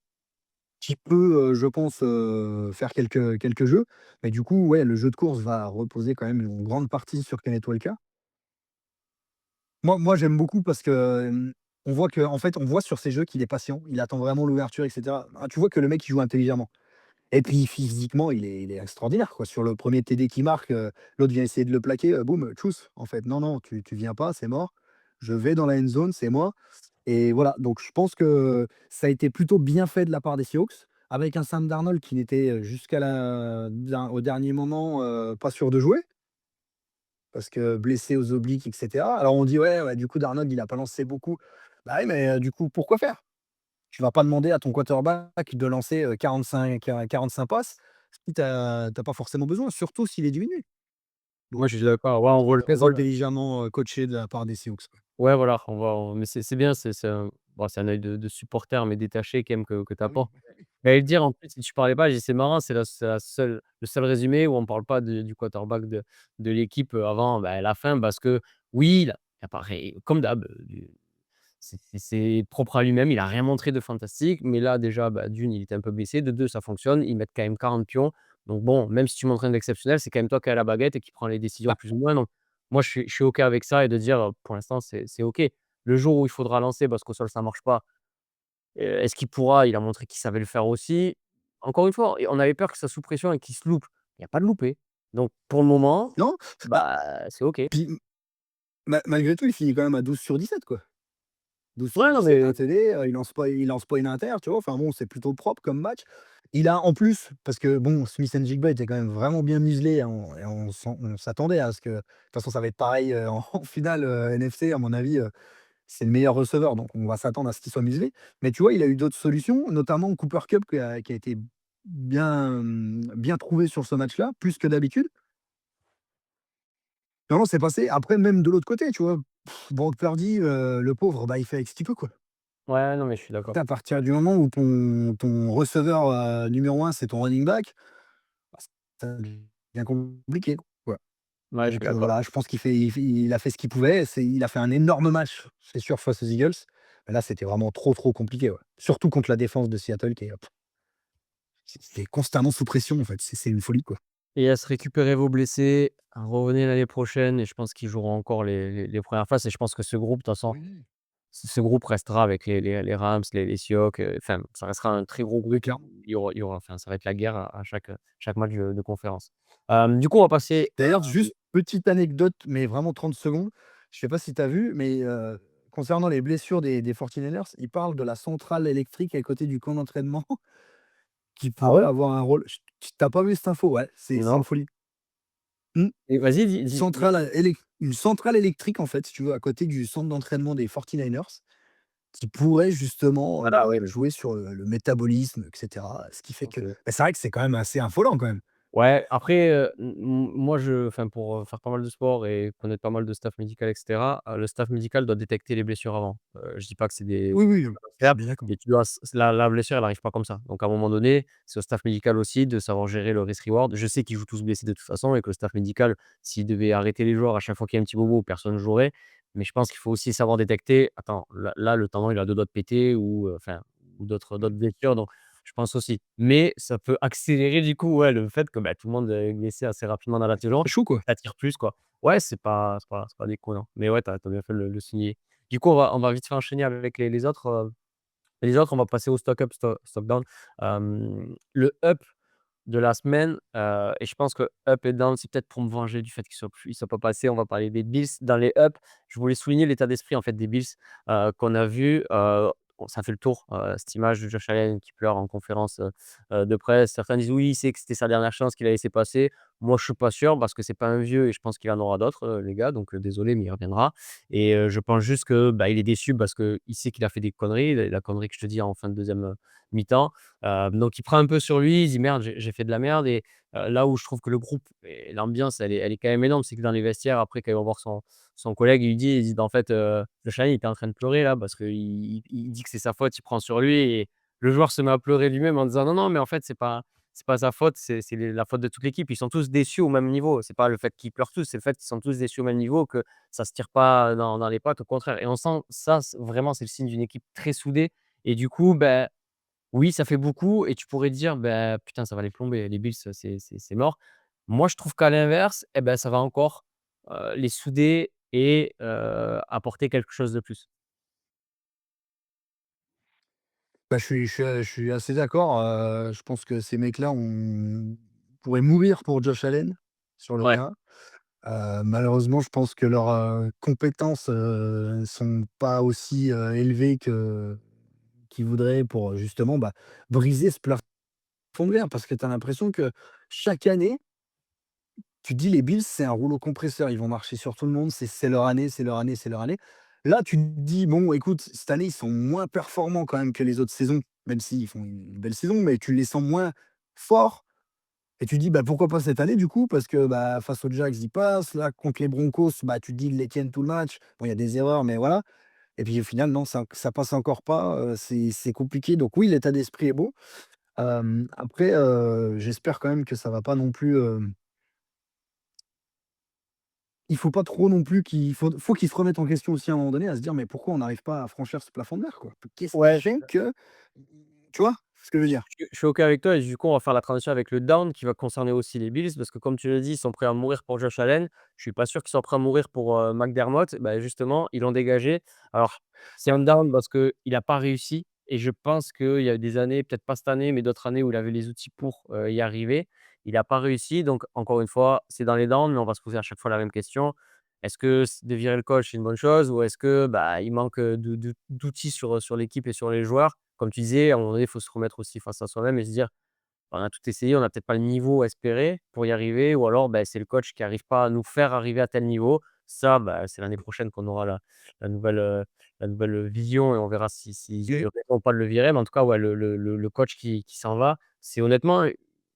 qui peut, je pense, faire quelques jeux. Mais du coup, ouais, le jeu de course va reposer quand même une grande partie sur Kenneth Walker. Moi, j'aime beaucoup parce que, on voit en fait, on voit sur ses jeux qu'il est patient, il attend vraiment l'ouverture et cetera. Ah, tu vois que le mec, il joue intelligemment. Et puis physiquement, il est extraordinaire, quoi. Sur le premier TD qu'il marque, l'autre vient essayer de le plaquer, boum, tchuss, en fait. Non, non, tu viens pas, c'est mort. Je vais dans la end zone, c'est moi et voilà, donc je pense que ça a été plutôt bien fait de la part des Seahawks, avec un Sam Darnold qui n'était, jusqu'à au dernier moment, pas sûr de jouer, parce que blessé aux obliques et cetera. Alors on dit: «Ouais, ouais, du coup Darnold, il a pas lancé beaucoup». Bah oui, mais du coup, pourquoi faire? Tu vas pas demander à ton quarterback de lancer, 45 passes si tu as pas forcément besoin, surtout s'il est diminué. Moi, Donc je suis d'accord, ouais, très intelligemment, coaché de la part des Seahawks, ouais. ouais, voilà, mais c'est bien, c'est un œil de supporter, mais détaché quand même que tu Ah oui, apportes. J'allais le dire en plus, si tu parlais pas, j'ai dit: «C'est marrant, c'est la seule le seul résumé où on parle pas du quarterback de l'équipe, avant, bah, la fin parce que oui, il a pas ré comme d'hab, c'est propre à lui-même, il a rien montré de fantastique, mais là déjà, bah, d'1 il était un peu blessé, de 2 ça fonctionne, ils mettent quand même 40 pions, donc bon, même si tu montres rien d'exceptionnel, c'est quand même toi qui as la baguette et qui prends les décisions bah, plus ou moins, donc moi je suis OK avec ça et de dire, pour l'instant c'est OK. Le jour où il faudra lancer parce qu'au sol ça marche pas, est-ce qu'il pourra? Il a montré qu'il savait le faire aussi. Encore une fois, et on avait peur qu'il soit sous pression et qu'il se loupe. Il y a pas de loupé. Donc pour le moment, non, bah, bah, c'est OK. puis malgré tout, il finit quand même à 12/17, quoi. 12 sur Ouais, non 17, mais un TD, il lance pas une inter, tu vois? Enfin bon, c'est plutôt propre comme match. Il a en plus parce que bon, Smith Njigba était quand même vraiment bien muselé, et on s'attendait à ce que de toute façon, ça va être pareil, en finale, NFC à mon avis, c'est le meilleur receveur, donc on va s'attendre à ce qu'il soit muselé. Mais tu vois, il a eu d'autres solutions, notamment Cooper Kupp qui a été bien trouvé sur ce match-là, plus que d'habitude. Non, non, c'est passé. Après, même de l'autre côté, tu vois? Brock Purdy, le pauvre, bah, il fait avec ce qu'il peut, quoi. ouais, non mais je suis d'accord. À partir du moment où ton receveur, numéro un, c'est ton running back, bah, ça devient compliqué, quoi. Ouais, je suis Donc d'accord. voilà, je pense il a fait ce qu'il pouvait. Il a fait un énorme match, c'est sûr, face aux Eagles. Mais là, c'était vraiment trop compliqué, ouais. Surtout contre la défense de Seattle qui est, c'est constamment sous pression, en fait. C'est une folie, quoi. Et à se récupérer vos blessés, revenez l'année prochaine et je pense qu'ils joueront encore les premières phases et je pense que ce groupe de toute façon, Oui. ce groupe restera avec les Rams, les Seahawks, enfin, ça restera un très gros C'est groupe. clair. Il y aura enfin, ça va être la guerre à chaque match de conférence. Du coup, on va passer D'ailleurs, juste petite anecdote, mais vraiment 30 secondes. Je sais pas si tu as vu, mais concernant les blessures des 49ers, ils parlent de la centrale électrique à côté du camp d'entraînement qui ah pourrait ouais? avoir un rôle. Tu tu pas vu cette info? Ouais, c'est Non. une folie. Mmh. Et vas-y, dis. Une centrale électrique, en fait, si tu veux, à côté du centre d'entraînement des 49ers, qui pourrait justement, Voilà, oui, jouer sur le métabolisme, et cetera. Ce qui fait que OK. c'est vrai que c'est quand même assez affolant quand même. Ouais, après, moi enfin pour, faire pas mal de sport et connaître pas mal de staff médical et cetera, le staff médical doit détecter les blessures avant. Je dis pas que c'est des Oui, oui, je suis faire, bien d'accord. mais tu dois la blessure, elle arrive pas comme ça. Donc à un moment donné, c'est au staff médical aussi de savoir gérer le risk reward. Je sais qu'ils jouent tous blessés de toute façon et que le staff médical, s'il devait arrêter les joueurs à chaque fois qu'il y a un petit bobo, personne jouerait. Mais je pense qu'il faut aussi savoir détecter: «Attends, là le tendon il a 2 doigts de péter» ou, enfin, ou d'autres blessures, donc je pense aussi. Mais ça peut accélérer du coup, ouais, le fait que, bah, tout le monde est blessé assez rapidement dans la saison, C'est chaud, quoi. ça tire plus, quoi. Ouais, c'est pas déconnant. Mais ouais, tu as bien fait de le souligner. Du coup, on va vite fait enchaîner avec les autres, on va passer au stock up, stock down. Le up de la semaine, et je pense que up et down, c'est peut-être pour me venger du fait qu'ils soient pas passés. On va parler des Bills. Dans les up, je voulais souligner l'état d'esprit, en fait, des Bills, qu'on a vu, bon, ça fait le tour, cette image de Josh Allen qui pleure en conférence, de presse. Certains disent: «Oui, c'est que c'était sa dernière chance qu'il a laissé passer». Moi, je suis pas sûr parce que c'est pas un vieux et je pense qu'il en aura d'autres, les gars, donc désolé, mais il reviendra et je pense juste que, bah, il est déçu parce qu'il sait qu'il a fait des conneries, la connerie que je te dis en fin de deuxième mi-temps. Donc il prend un peu sur lui, il dit: «Merde, j'ai fait de la merde» et là où je trouve que le groupe et l'ambiance, elle est quand même énorme, c'est que dans les vestiaires, après, quand il va voir son collègue, il dit: «Bah, en fait, le Shane, il était en train de pleurer là parce qu'il il dit que c'est sa faute, il prend sur lui» et le joueur se met à pleurer lui-même en disant: «Non, non, mais en fait, c'est pas sa faute, c'est la faute de toute l'équipe. Ils sont tous déçus au même niveau. C'est pas le fait qu'ils pleurent tous, c'est le fait qu'ils sont tous déçus au même niveau, que ça se tire pas dans les pattes, au contraire» et on sent ça, vraiment, c'est le signe d'une équipe très soudée et du coup, ben oui, ça fait beaucoup et tu pourrais dire: «Bah, putain, ça va les plomber, les Bills, c'est mort». Moi, je trouve qu'à l'inverse, et ben, ça va encore, les souder et apporter quelque chose de plus. Bah, je suis assez d'accord, je pense que ces mecs-là pourraient mourir pour Josh Allen sur le Ouais. terrain. Malheureusement, je pense que leurs, compétences, sont pas aussi, élevées qu'ils voudraient pour, justement, bah, briser ce plafond de verre. Parce que tu as l'impression que chaque année, tu te dis: «Les Bills, c'est un rouleau compresseur, ils vont marcher sur tout le monde, c'est leur année, c'est leur année, c'est leur année». Là, tu te dis: «Bon, écoute, cette année, ils sont moins performants quand même que les autres saisons», même s'ils font une belle saison, mais tu les sens moins forts et tu dis: «Bah, pourquoi pas cette année du coup?» parce que, bah, face aux Jags, ils passent, là, contre les Broncos, bah, tu te dis: «Ils les tiennent tout le match». Bon, il y a des erreurs, mais voilà et puis au final, non, ça passe encore pas, c'est compliqué donc oui, l'état d'esprit est beau. Après, j'espère quand même que ça va pas non plus, il faut pas trop non plus faut qu'ils se remettent en question aussi à un moment donné, à se dire: «Mais pourquoi on n'arrive pas à franchir ce plafond de verre, quoi?» Qu'est-ce qui Ouais, fait que tu vois ce que je veux dire? je suis OK avec toi et du coup, on va faire la transition avec le down qui va concerner aussi les Bills parce que comme tu l'as dit, ils sont prêts à mourir pour Josh Allen. Je suis pas sûr qu'ils soient prêts à mourir pour, McDermott. Bah, justement, ils l'ont dégagé. Alors, c'est un down parce qu'il a pas réussi et je pense qu'il y a eu des années, peut-être pas cette année, mais d'autres années où il avait les outils pour, y arriver. Il a pas réussi donc encore une fois, c'est dans les downs, mais on va se poser à chaque fois la même question. Est-ce que de virer le coach, c'est une bonne chose ou est-ce que, bah, il manque, d'outils sur l'équipe et sur les joueurs? Comme tu disais, à un moment donné, il faut se remettre aussi face à soi-même et se dire: «On a tout essayé, on n'a peut-être pas le niveau espéré pour y arriver» ou alors, bah, c'est le coach qui arrive pas à nous faire arriver à tel niveau. Ça, bah, c'est l'année prochaine qu'on aura la nouvelle, vision et on verra si Et j'ai raison ou pas de le virer. Mais en tout cas, ouais, le coach qui s'en va, c'est honnêtement,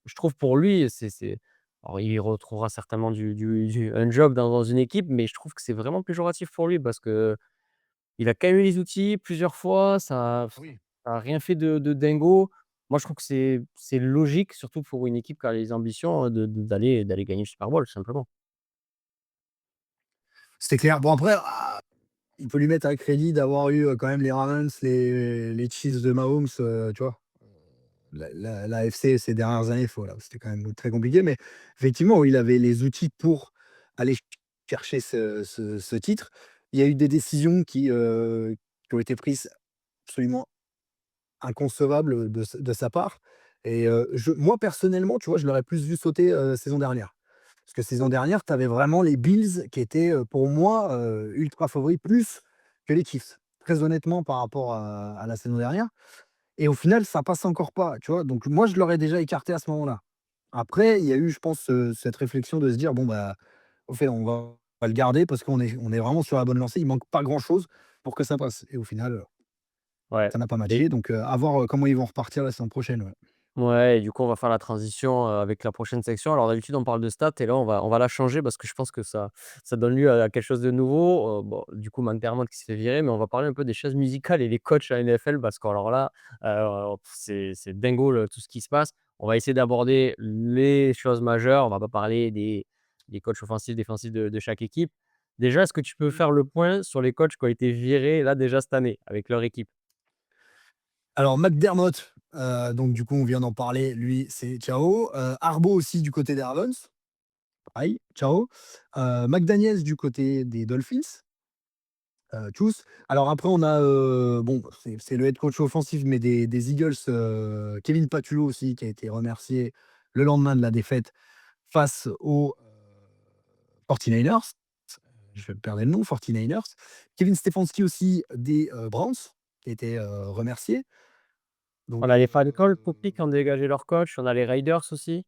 je trouve pour lui, c'est alors il retrouvera certainement un job dans une équipe, mais je trouve que c'est vraiment péjoratif pour lui parce qu'il a quand même eu les outils plusieurs fois, oui. ça a rien fait de dingo. Moi, je trouve que c'est logique, surtout pour une équipe qui a les ambitions, d'aller gagner le Super Bowl, tout simplement. C'est clair. Bon après, il peut lui mettre un crédit d'avoir eu, quand même les Ravens, les Chiefs de Mahomes, tu vois? L'AFC ces dernières années, voilà, c'était quand même très compliqué, mais effectivement, il avait les outils pour aller chercher ce titre. Il y a eu des décisions qui ont été prises absolument inconcevables de sa part et moi personnellement, tu vois, je l'aurais plus vu sauter, saison dernière. Parce que saison dernière, tu avais vraiment les Bills qui étaient, pour moi, ultra favoris, plus que les Chiefs. Très honnêtement par rapport à la saison dernière et au final, ça passe encore pas, tu vois? Donc moi, je l'aurais déjà écarté à ce moment-là. Après, il y a eu, je pense, cette réflexion de se dire: «Bon, bah, au fait, on va le garder parce qu'on est vraiment sur la bonne lancée. Il manque pas grand-chose pour que ça passe» et au final, Ouais ça n'a pas et matché donc à voir, comment ils vont repartir la saison prochaine, ouais. ouais et du coup, on va faire la transition, avec la prochaine section. Alors d'habitude, on parle de stats et là, on va la changer parce que je pense que ça donne lieu à quelque chose de nouveau. Bon, du coup, McDermott qui s'est fait virer, mais on va parler un peu des chaises musicales et les coachs à NFL parce qu'alors là, c'est dingo le tout ce qui se passe. On va essayer d'aborder les choses majeures. On va pas parler des coachs offensifs, défensifs de chaque équipe. Déjà, est-ce que tu peux Mmh. faire le point sur les coachs qui ont été virés là, déjà cette année avec leur équipe? Alors McDermott, donc du coup, on vient d'en parler, lui, c'est ciao. Harbaugh aussi du côté des Ravens, pareil, ciao. McDaniels du côté des Dolphins, tchuss. Alors après on a, bon, c'est le head coach offensif, mais des Eagles, Kevin Patullo aussi qui a été remercié le lendemain de la défaite face aux, 49ers. Je perdais le nom, 49ers. Kevin Stefanski aussi des, Browns, qui a été, remercié. On Donc a les Falcons aussi qui ont dégagé leur coach, on a les Raiders aussi.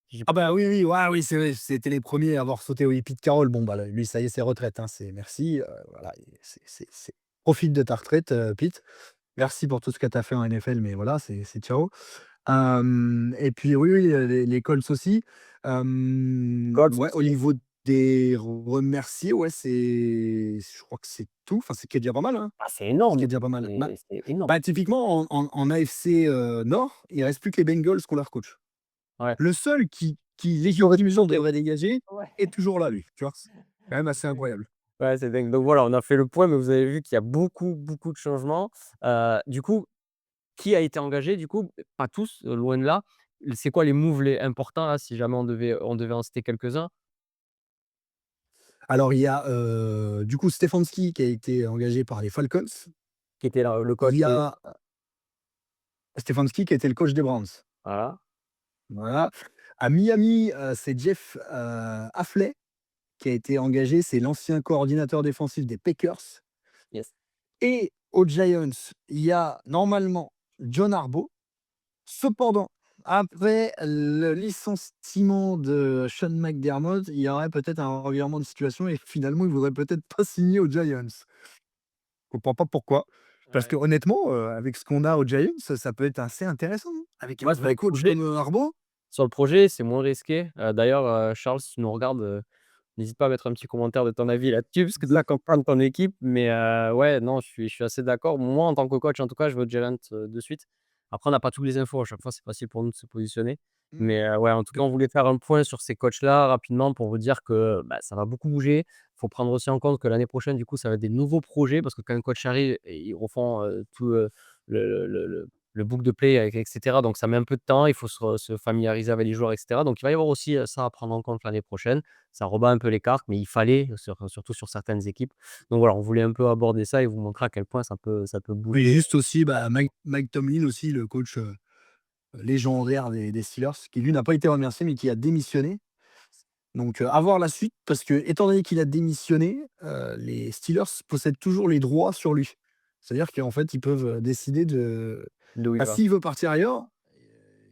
J'ai ah bah, oui, oui, ouais, oui, c'est vrai, c'était les premiers à avoir sauté au hippie de Carroll. Bon, bah, là, lui, ça y est, c'est retraite, hein, c'est merci, voilà, et c'est profite de ta retraite, Pete. Merci pour tout ce que tu as fait en NFL, mais voilà, c'est ciao. Et puis oui, oui, les Colts aussi. Colts Ouais, au aussi. niveau des remerciés, ouais, je crois que c'est tout, enfin, c'est qui est déjà pas mal, hein. Ah, c'est Ce qui énorme, est déjà pas mal. c'est énorme. Bah, typiquement en AFC, Nord, il reste plus que les Bengals qui ont leur coach. Ouais. Le seul qui légitimement devrait dégager Ouais. est toujours là, lui, tu vois? C'est quand même assez incroyable. Ouais, c'est dingue. Donc voilà, on a fait le point, mais vous avez vu qu'il y a beaucoup, beaucoup de changements. Du coup, qui a été engagé du coup? Pas tous, loin de là. C'est quoi les moves les importants là, si jamais on devait en citer quelques-uns? Alors il y a, du coup Stefanski qui a été engagé par les Falcons. Qui était là, le Il coach y des a Stefanski qui était le coach des Browns. voilà, Voilà. À Miami, c'est Jeff, Hafley qui a été engagé. C'est l'ancien coordinateur défensif des Packers yes. et aux Giants, il y a normalement John Harbaugh. Cependant, après le licenciement de Sean McDermott, il y aurait peut-être un revirement de situation et finalement, il voudrait peut-être pas signer aux Giants. Je comprends pas pourquoi. Parce que Ouais. honnêtement, avec ce qu'on a aux Giants, ça peut être assez intéressant, hein, avec un Moi, sur vrai le coach projet comme, Harbaugh. sur le projet, c'est moins risqué. D'ailleurs, Charles, si tu nous regardes, n'hésite pas à mettre un petit commentaire de ton avis là-dessus, parce que de là qu'on parle de ton équipe, mais ouais, non, je suis assez d'accord. Moi, en tant que coach, en tout cas, je veux Jalen, de suite. Après, on n'a pas toutes les infos à chaque fois, c'est facile pour nous de se positionner. Mmh. Mais ouais, en tout cas, on voulait faire un point sur ces coachs-là rapidement pour vous dire que, bah, ça va beaucoup bouger. Il faut prendre aussi en compte que l'année prochaine, du coup, ça va être des nouveaux projets parce que quand un coach arrive, ils refont, tout, le book de play avec et cetera, donc ça met un peu de temps. Il faut se familiariser avec les joueurs et cetera, donc il va y avoir aussi, ça à prendre en compte l'année prochaine. Ça rebat un peu les cartes, mais il fallait, surtout sur certaines équipes. Donc voilà, on voulait un peu aborder ça et vous montrer à quel point ça peut Oui, bouger. juste aussi, bah, Mike Tomlin aussi, le coach, légendaire des Steelers, qui lui n'a pas été remercié, mais qui a démissionné. Donc, à voir la suite parce que étant donné qu'il a démissionné, les Steelers possèdent toujours les droits sur lui. C'est-à-dire qu'en fait, ils peuvent, décider de D'où il bah, va. s'il veut partir ailleurs,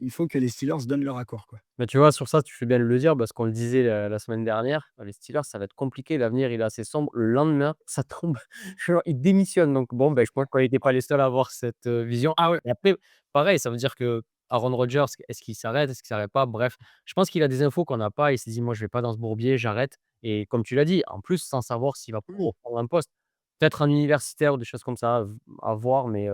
il faut que les Steelers donnent leur accord, quoi. Mais tu vois, sur ça, tu fais bien de le dire parce qu'on le disait la semaine dernière, les Steelers, ça va être compliqué. L'avenir, il est assez sombre. Le lendemain, ça tombe, genre, ils démissionnent. Donc bon, ben, je pense qu'on n'était pas les seuls à avoir cette, vision. Ah ouais. Et après, pareil, ça veut dire que Aaron Rodgers, est-ce qu'il s'arrête? Est-ce qu'il s'arrête pas? Bref, je pense qu'il a des infos qu'on n'a pas. Il s'est dit: «Moi, je vais pas dans ce bourbier, j'arrête» et comme tu l'as dit, en plus, sans savoir s'il va Mmh. pouvoir reprendre un poste. Peut-être un universitaire ou des choses comme ça, à voir, mais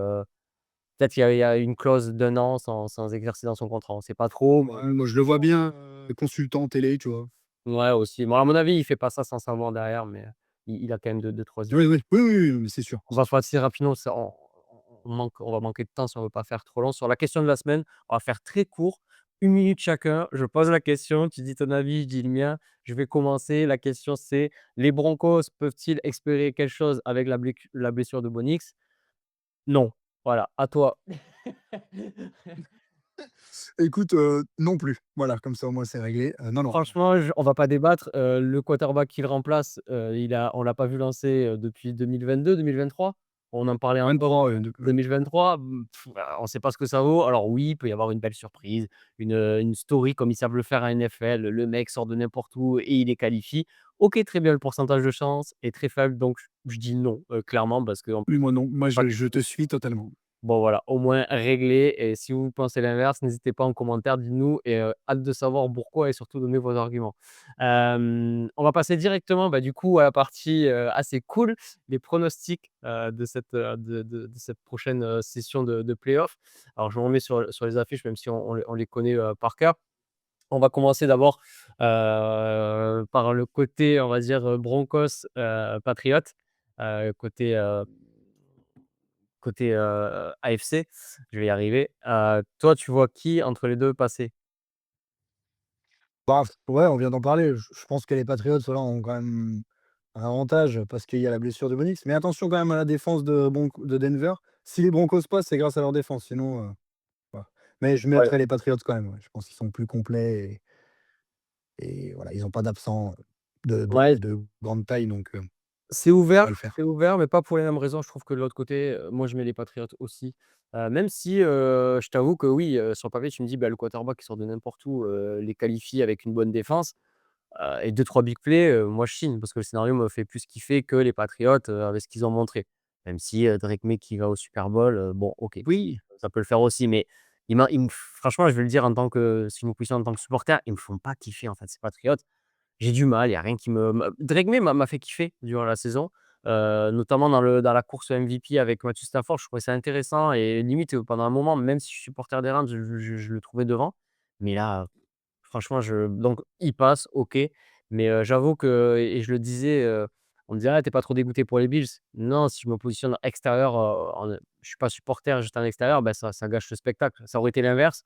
peut-être qu'il y a une clause d'1 an sans exercer dans son contrat. On sait pas trop, mais Ouais, moi, je le vois bien, consultant télé, tu vois? ouais, aussi. Bon, à mon avis, il fait pas ça sans savoir derrière, mais il a quand même deux-trois idées. Oui, oui, oui, oui, oui, mais c'est sûr, On c'est va sûr. passer rapidement, ça on manque on va manquer de temps si on veut pas faire trop long. Sur la question de la semaine, on va faire très court. 1 minute chacun, je pose la question, tu dis ton avis, je dis le mien. Je vais commencer. La question c'est: les Broncos peuvent-ils espérer quelque chose avec la blessure de Bonix? Non. Voilà, à toi. Écoute, non plus. Voilà, comme ça au moins c'est réglé. Non, non. Franchement, on va pas débattre, le quarterback qui le remplace, on l'a pas vu lancer, depuis 2022-2023. On en parlait Même encore pas, en de 2023, on sait pas ce que ça vaut. Alors oui, il peut y avoir une belle surprise, une story comme ils savent le faire à NFL. Le mec sort de n'importe où et il les qualifie. OK, très bien, le pourcentage de chance est très faible, donc je dis non, clairement parce qu'en oui, moi non. Moi pas je te suis totalement. bon voilà, au moins réglé et si vous pensez l'inverse, n'hésitez pas en commentaire, dites-nous et hâte de savoir pourquoi et surtout donnez vos arguments. On va passer directement, bah, du coup à la partie, assez cool, les pronostics, de cette prochaine, session de playoff. Alors je me remets sur les affiches même si on les connaît, par cœur. On va commencer d'abord, par le côté, on va dire, Broncos, Patriots, côté, côté, AFC, je vais y arriver. Toi, tu vois qui entre les 2 passer? Bah, ouais, on vient d'en parler. Je pense que les Patriots, voilà, ont quand même un avantage parce qu'il y a la blessure de Bonix. Mais attention quand même à la défense de Denver. Si les Broncos passent, c'est grâce à leur défense. Sinon, voilà. Mais je Ouais. mettrais les Patriots quand même, ouais. Je pense qu'ils sont plus complets et voilà, ils ont pas d'absents Ouais, de grande taille, donc ça va le c'est faire. ouvert, mais pas pour les mêmes raisons. Je trouve que de l'autre côté, moi, je mets les Patriots aussi. Même si, je t'avoue que oui, sur le papier, tu me dis, bah, le quarterback qui sort de n'importe où, les qualifie avec une bonne défense, et deux trois big plays, moi, je signe parce que le scénario me fait plus kiffer que les Patriots, avec ce qu'ils ont montré. Même si, Drake Maye qui va au Super Bowl, bon, OK, Oui, ça peut le faire aussi, mais ils me franchement, je vais le dire en tant que si je me positionne en tant que supporter, ils me font pas kiffer, en fait, ces Patriots. J'ai du mal, il y a rien qui me Drake Maye m'a fait kiffer durant la saison, notamment dans la course au MVP avec Matthew Stafford. Je trouvais ça intéressant et limite, pendant un moment, même si je suis supporter des Rams, je le trouvais devant. Mais là, franchement, donc il passe, OK, mais j'avoue que et je le disais, on me disait: «Ah, tu pas trop dégoûté pour les Bills?» Non, si je me positionne extérieur, je suis pas supporter, juste en extérieur, bah, ça gâche le spectacle. Ça aurait été l'inverse,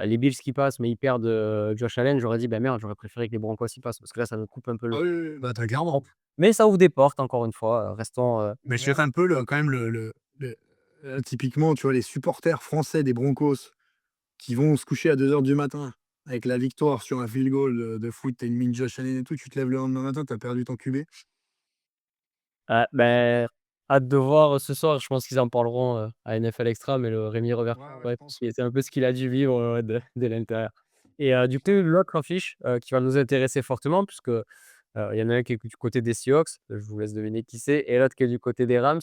les Bills qui passent, mais ils perdent, Josh Allen, j'aurais dit: «Bah, merde, j'aurais préféré que les Broncos y passent», parce que là, ça me coupe un peu ah le oui, oui, oui, bah, très clairement. Hop. Mais ça ouvre des portes encore une fois, restons, Mais je dirais un peu le quand même typiquement, tu vois, les supporters français des Broncos qui vont se coucher à 2 heures du matin avec la victoire sur un field goal de foot, tu éliminé Josh Allen et tout, tu te lèves le lendemain matin, tu as perdu ton QB. beh, hâte de voir, ce soir. Je pense qu'ils en parleront, à NFL Extra, mais le Rémi Revers, Ouais, ouais, je ouais, pense, ouais. c'est un peu ce qu'il a dû vivre, de l'intérieur et du coup, l'autre affiche, qui va nous intéresser fortement puisque, il y en a un qui est du côté des Seahawks, je vous laisse deviner qui c'est et l'autre qui est du côté des Rams.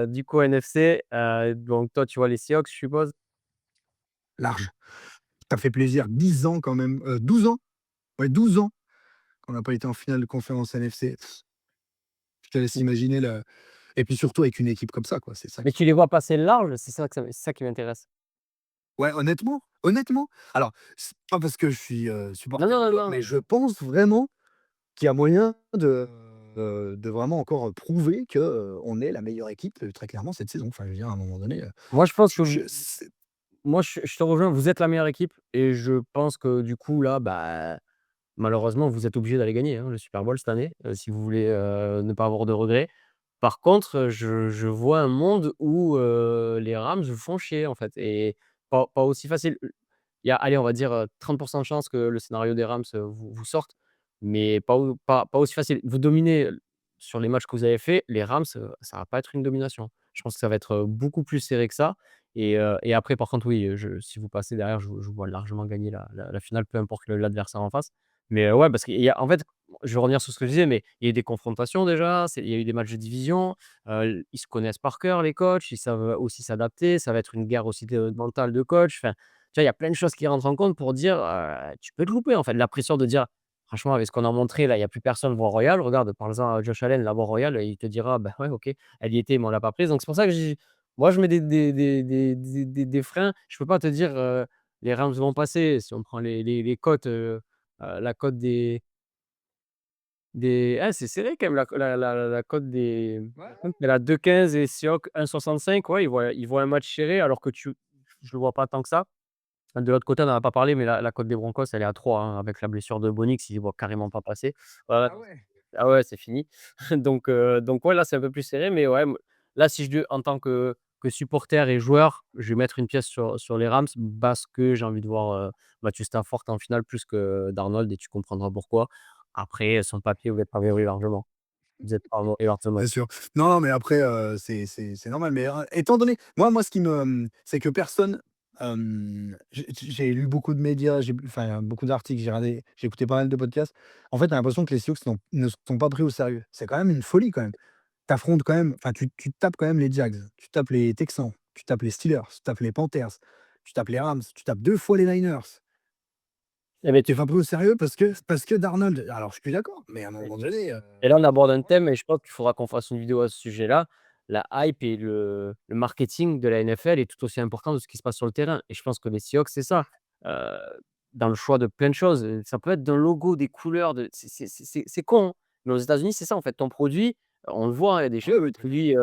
Du coup, NFC, donc toi, tu vois les Seahawks, je suppose? Large. Ça fait plaisir. 10 ans quand même, 12 ans, ouais 12 ans qu'on n'a pas été en finale de conférence NFC. Je te laisse Mmh. imaginer le et puis surtout avec une équipe comme ça, quoi, c'est ça Mais qui tu les vois passer large? C'est ça qui m'intéresse. ouais, honnêtement, alors c'est pas parce que je suis, Non, supporter non, ou non, quoi, non. mais je pense vraiment qu'il y a moyen de vraiment encore, prouver que, on est la meilleure équipe, très clairement cette saison. Enfin, je veux dire à un moment donné, Moi, je pense que je vous c'est moi, je te rejoins, vous êtes la meilleure équipe et je pense que du coup là, bah, malheureusement, vous êtes obligés d'aller gagner, hein, le Super Bowl cette année, si vous voulez, ne pas avoir de regrets. Par contre, je vois un monde où, les Rams vous font chier, en fait et pas aussi facile. Il y a, allez, on va dire, 30 de chances que le scénario des Rams, vous sorte, mais pas aussi facile. Vous dominez, sur les matchs que vous avez faits, les Rams, ça va pas être une domination. Je pense que ça va être, beaucoup plus serré que ça et après par contre, oui, si vous passez derrière, je vous vois largement gagner la finale, peu importe l'adversaire en face. Mais, ouais, parce qu'il y a en fait, je vais revenir sur ce que je disais, mais il y a eu des confrontations déjà, il y a eu des matchs de division, ils se connaissent par cœur les coachs, ils savent aussi s'adapter, ça va être une guerre aussi de mentale de coach, enfin, tu vois, il y a plein de choses qui rentrent en compte pour dire, tu peux te louper, en fait. La pression de dire: «Franchement, avec ce qu'on a montré là, il y a plus personne voit Royal. Regarde, parle-en à Josh Allen, la voix Royal, et il te dira: «Bah, ouais, OK, elle y était, mais on l'a pas prise». Donc c'est pour ça que moi, je mets des freins. Je peux pas te dire, les Rams vont passer. Si on prend les cotes, la cote c'est serré quand même la cote ouais, ouais. elle a 2,15 et Seahawks 1,65. Ouais, ils voient un match serré alors que je le vois pas tant que ça. De l'autre côté, on en a pas parlé, mais la cote des Broncos, elle est à 3, hein, avec la blessure de Bonix, ils y voient carrément pas passer. Ouais, ouais, Ah ouais? ah ouais, c'est fini. Donc ouais, là, c'est un peu plus serré, mais ouais, là, si je de en tant que supporter et joueur, je vais mettre une pièce sur les Rams parce que j'ai envie de voir, Matthew Stafford en finale plus que Darnold et tu comprendras pourquoi. Après, sur le papier, vous êtes favoris largement. Vous êtes favoris largement. Bien sûr. Non, non, mais après, c'est normal, mais, étant donné moi ce qui me, c'est que personne, j'ai lu beaucoup de médias, j'ai enfin, beaucoup d'articles, j'ai écouté pas mal de podcasts. En fait, tu as l'impression que les Seahawks ne sont pas pris au sérieux. C'est quand même une folie quand même. Tu affrontes quand même, enfin, tu tapes quand même les Jags, tu tapes les Texans, tu tapes les Steelers, tu tapes les Panthers, tu tapes les Rams, tu tapes 2 fois les Niners. Eh beh, Tu es pas pris au sérieux parce que Darnold, alors je suis d'accord, mais à un tu moment donné, Et là, on aborde un voilà. thème et je pense qu'il faudra qu'on fasse une vidéo à ce sujet-là. La hype et le marketing de la NFL est tout aussi important de ce qui se passe sur le terrain et je pense que les Seahawks, c'est ça, heu, dans le choix de plein de choses, ça peut être d'un logo, des couleurs, de c'est con, hein, mais aux États-Unis, c'est ça, en fait. Ton produit, on le voit, hein, il y a des Oui, oui, tout produits,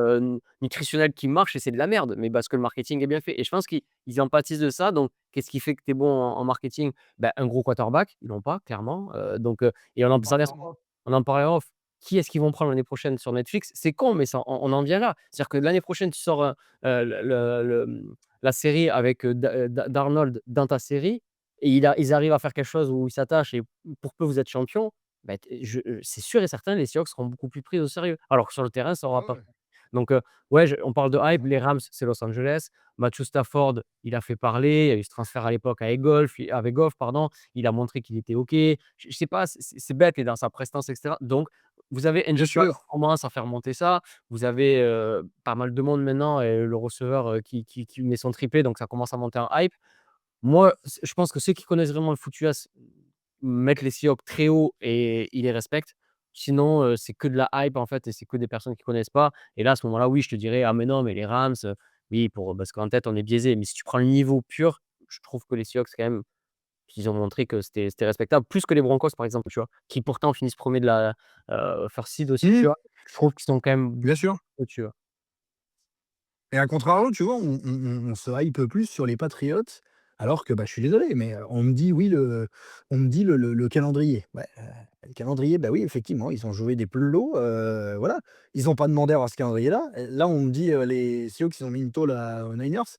nutritionnels qui marchent et c'est de la merde, mais parce que le marketing est bien fait et je pense qu'ils empathisent de ça, donc qu'est-ce qui fait que tu es bon en marketing? Bah, un gros quarterback, ils l'ont pas clairement, et on en bah, parlait clairement. on en parlait en off. Qui est-ce qu'ils vont prendre l'année prochaine sur Netflix? C'est con, mais ça on en vient là. C'est-à-dire que l'année prochaine, tu sors, la série avec, Darnold dans ta série et ils arrivent à faire quelque chose où ils s'attachent et pour peu vous êtes champion, bah, c'est sûr et certain, les Seahawks seront beaucoup plus pris au sérieux. Alors que sur le terrain, ça Ouais, aura pas. ouais. Donc, ouais, on parle de hype, les Rams, c'est Los Angeles. Matthew Stafford, il a fait parler, il y a eu ce transfert à l'époque avec Goff, pardon. Il a montré qu'il était OK. Je sais pas, c'est bête, il est dans sa prestance et cetera. Donc vous avez Bien Andy Dalton sûr. qui commence à faire monter ça. Vous avez, pas mal de monde maintenant et le receveur, qui met son triplé, donc ça commence à monter en hype. Moi, je pense que ceux qui connaissent vraiment le foot US mettent les Seahawks très haut et ils les respectent. Sinon, c'est que de la hype, en fait et c'est que des personnes qui connaissent pas et là, à ce moment-là, oui, je te dirais: «Ah mais non, mais les Rams, oui, parce qu'en tête, on est biaisé». Mais si tu prends le niveau pur, je trouve que les Seahawks, quand même, ils ont montré que c'était respectable, plus que les Broncos, par exemple, tu vois? Qui pourtant finissent 1er de la, first seed aussi, tu Mmh. vois? Je trouve qu'ils sont quand même beaucoup Bien sûr. au-dessus, ouais. Et à contrario, tu vois, on se hype plus sur les Patriots, alors que, bah, je suis désolé, mais, on me dit le calendrier. Ouais, le calendrier, bah, oui, effectivement, ils ont joué des plots, voilà. Ils ont pas demandé à avoir ce calendrier-là. Là, on me dit, les Seahawks, ils ont mis une tôle aux Niners,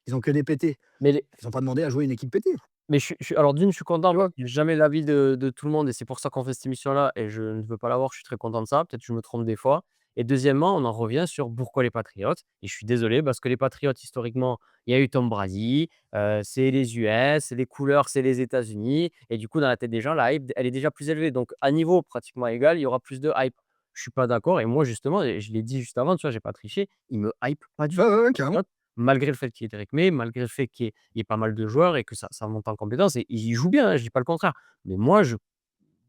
ils ont que des pétés. Mais les Ils ont pas demandé à jouer une équipe pétée, Mais je suis alors d'une, je suis content tu parce vois? que j'ai jamais l'avis de tout le monde et c'est pour ça qu'on fait cette émission-là et je ne veux pas l'avoir, je suis très content de ça. Peut-être que je me trompe des fois et deuxièmement, on en revient sur pourquoi les Patriots et je suis désolé parce que les Patriots historiquement, il y a eu Tom Brady, c'est les US, les couleurs, c'est les États-Unis et du coup, dans la tête des gens, la hype, elle est déjà plus élevée donc à niveau pratiquement égal, il y aura plus de hype. Je suis pas d'accord et moi justement et je l'ai dit juste avant, tu vois, j'ai pas triché, ils me hype pas du Ouais, tout ouais, les ouais, carrément. Patriots, malgré le fait qu'il y ait Drake Maye, malgré le fait qu'il y ait pas mal de joueurs et que ça monte en compétences et ils jouent bien, hein, je dis pas le contraire. Mais moi, je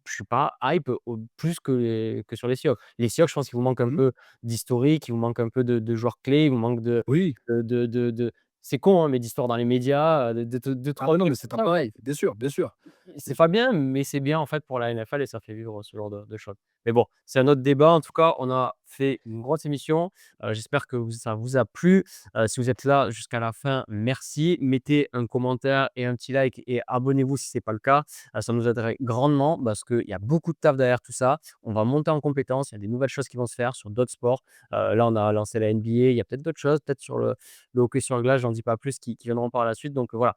suis pas hype au plus que sur les Seahawks. Les Seahawks, je pense qu'il vous manque un Mmh. peu d'historique, il vous manque un peu de joueurs clés, il vous manque Oui. de c'est con, hein, mais d'histoires dans les médias, de 2-3 Ah non, mais trucs c'est comme pas ça. pareil, bien sûr, bien sûr. C'est pas bien, mais c'est bien en fait pour la NFL et ça fait vivre ce genre de choses. Mais bon, c'est un autre débat. En tout cas, on a fait une grosse émission. J'espère que ça vous a plu. Si vous êtes là jusqu'à la fin, merci. Mettez un commentaire et un petit like et abonnez-vous si ce n'est pas le cas. Ça nous aiderait grandement parce qu'il y a beaucoup de taf derrière tout ça. On va monter en compétences. Il y a des nouvelles choses qui vont se faire sur d'autres sports. Là, on a lancé la NBA. Il y a peut-être d'autres choses, peut-être sur le hockey sur glace, j'en dis pas plus, qui viendront par la suite. Donc voilà,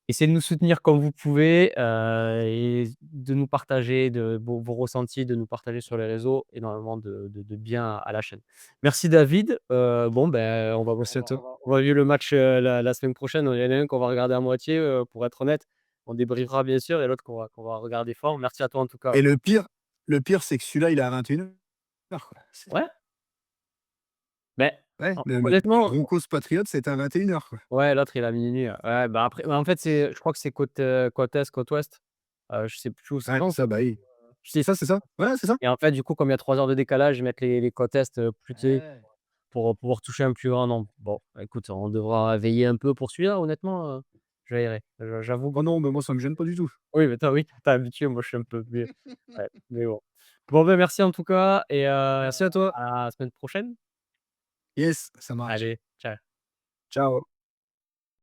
essayez de nous soutenir comme vous pouvez, et de nous partager vos ressentis, de nous partager sur les réseaux énormément de bien à la chaîne. Merci David, bon, ben, Merci à toi. on va vivre le match, la semaine prochaine. Il y en a un qu'on va regarder à moitié, pour être honnête. On débriefera bien sûr et l'autre qu'on va regarder fort. Merci à toi en tout cas. Et le pire, c'est que celui-là, il est à 21h, quoi. Ouais, mais Ouais, le honnêtement, Broncos Patriots, c'était à 21h, quoi. ouais, l'autre il a minuit, ouais, bah, après en fait, je crois que c'est côte est, côte ouest, je sais plus où c'est. Ouais, Non, ça, bah, oui. je sais. C'est ça. Ouais, c'est ça. Et en fait, du coup, comme il y a 3 heures de décalage, ils mettent les côtes est, plus tu sais, Ouais. pour pouvoir toucher un plus grand nombre. Bon, bah, écoute, on devra veiller un peu pour celui-là, honnêtement, je veillerai. J'avoue que Oh non, mais moi, ça me gêne pas du tout. oui, mais toi, oui, tu es habitué, moi, je suis un peu plus ouais, mais bon. Bon, ben, merci en tout cas et Merci à toi. à la semaine prochaine. Yes, ça marche. Allez, ciao. Ciao.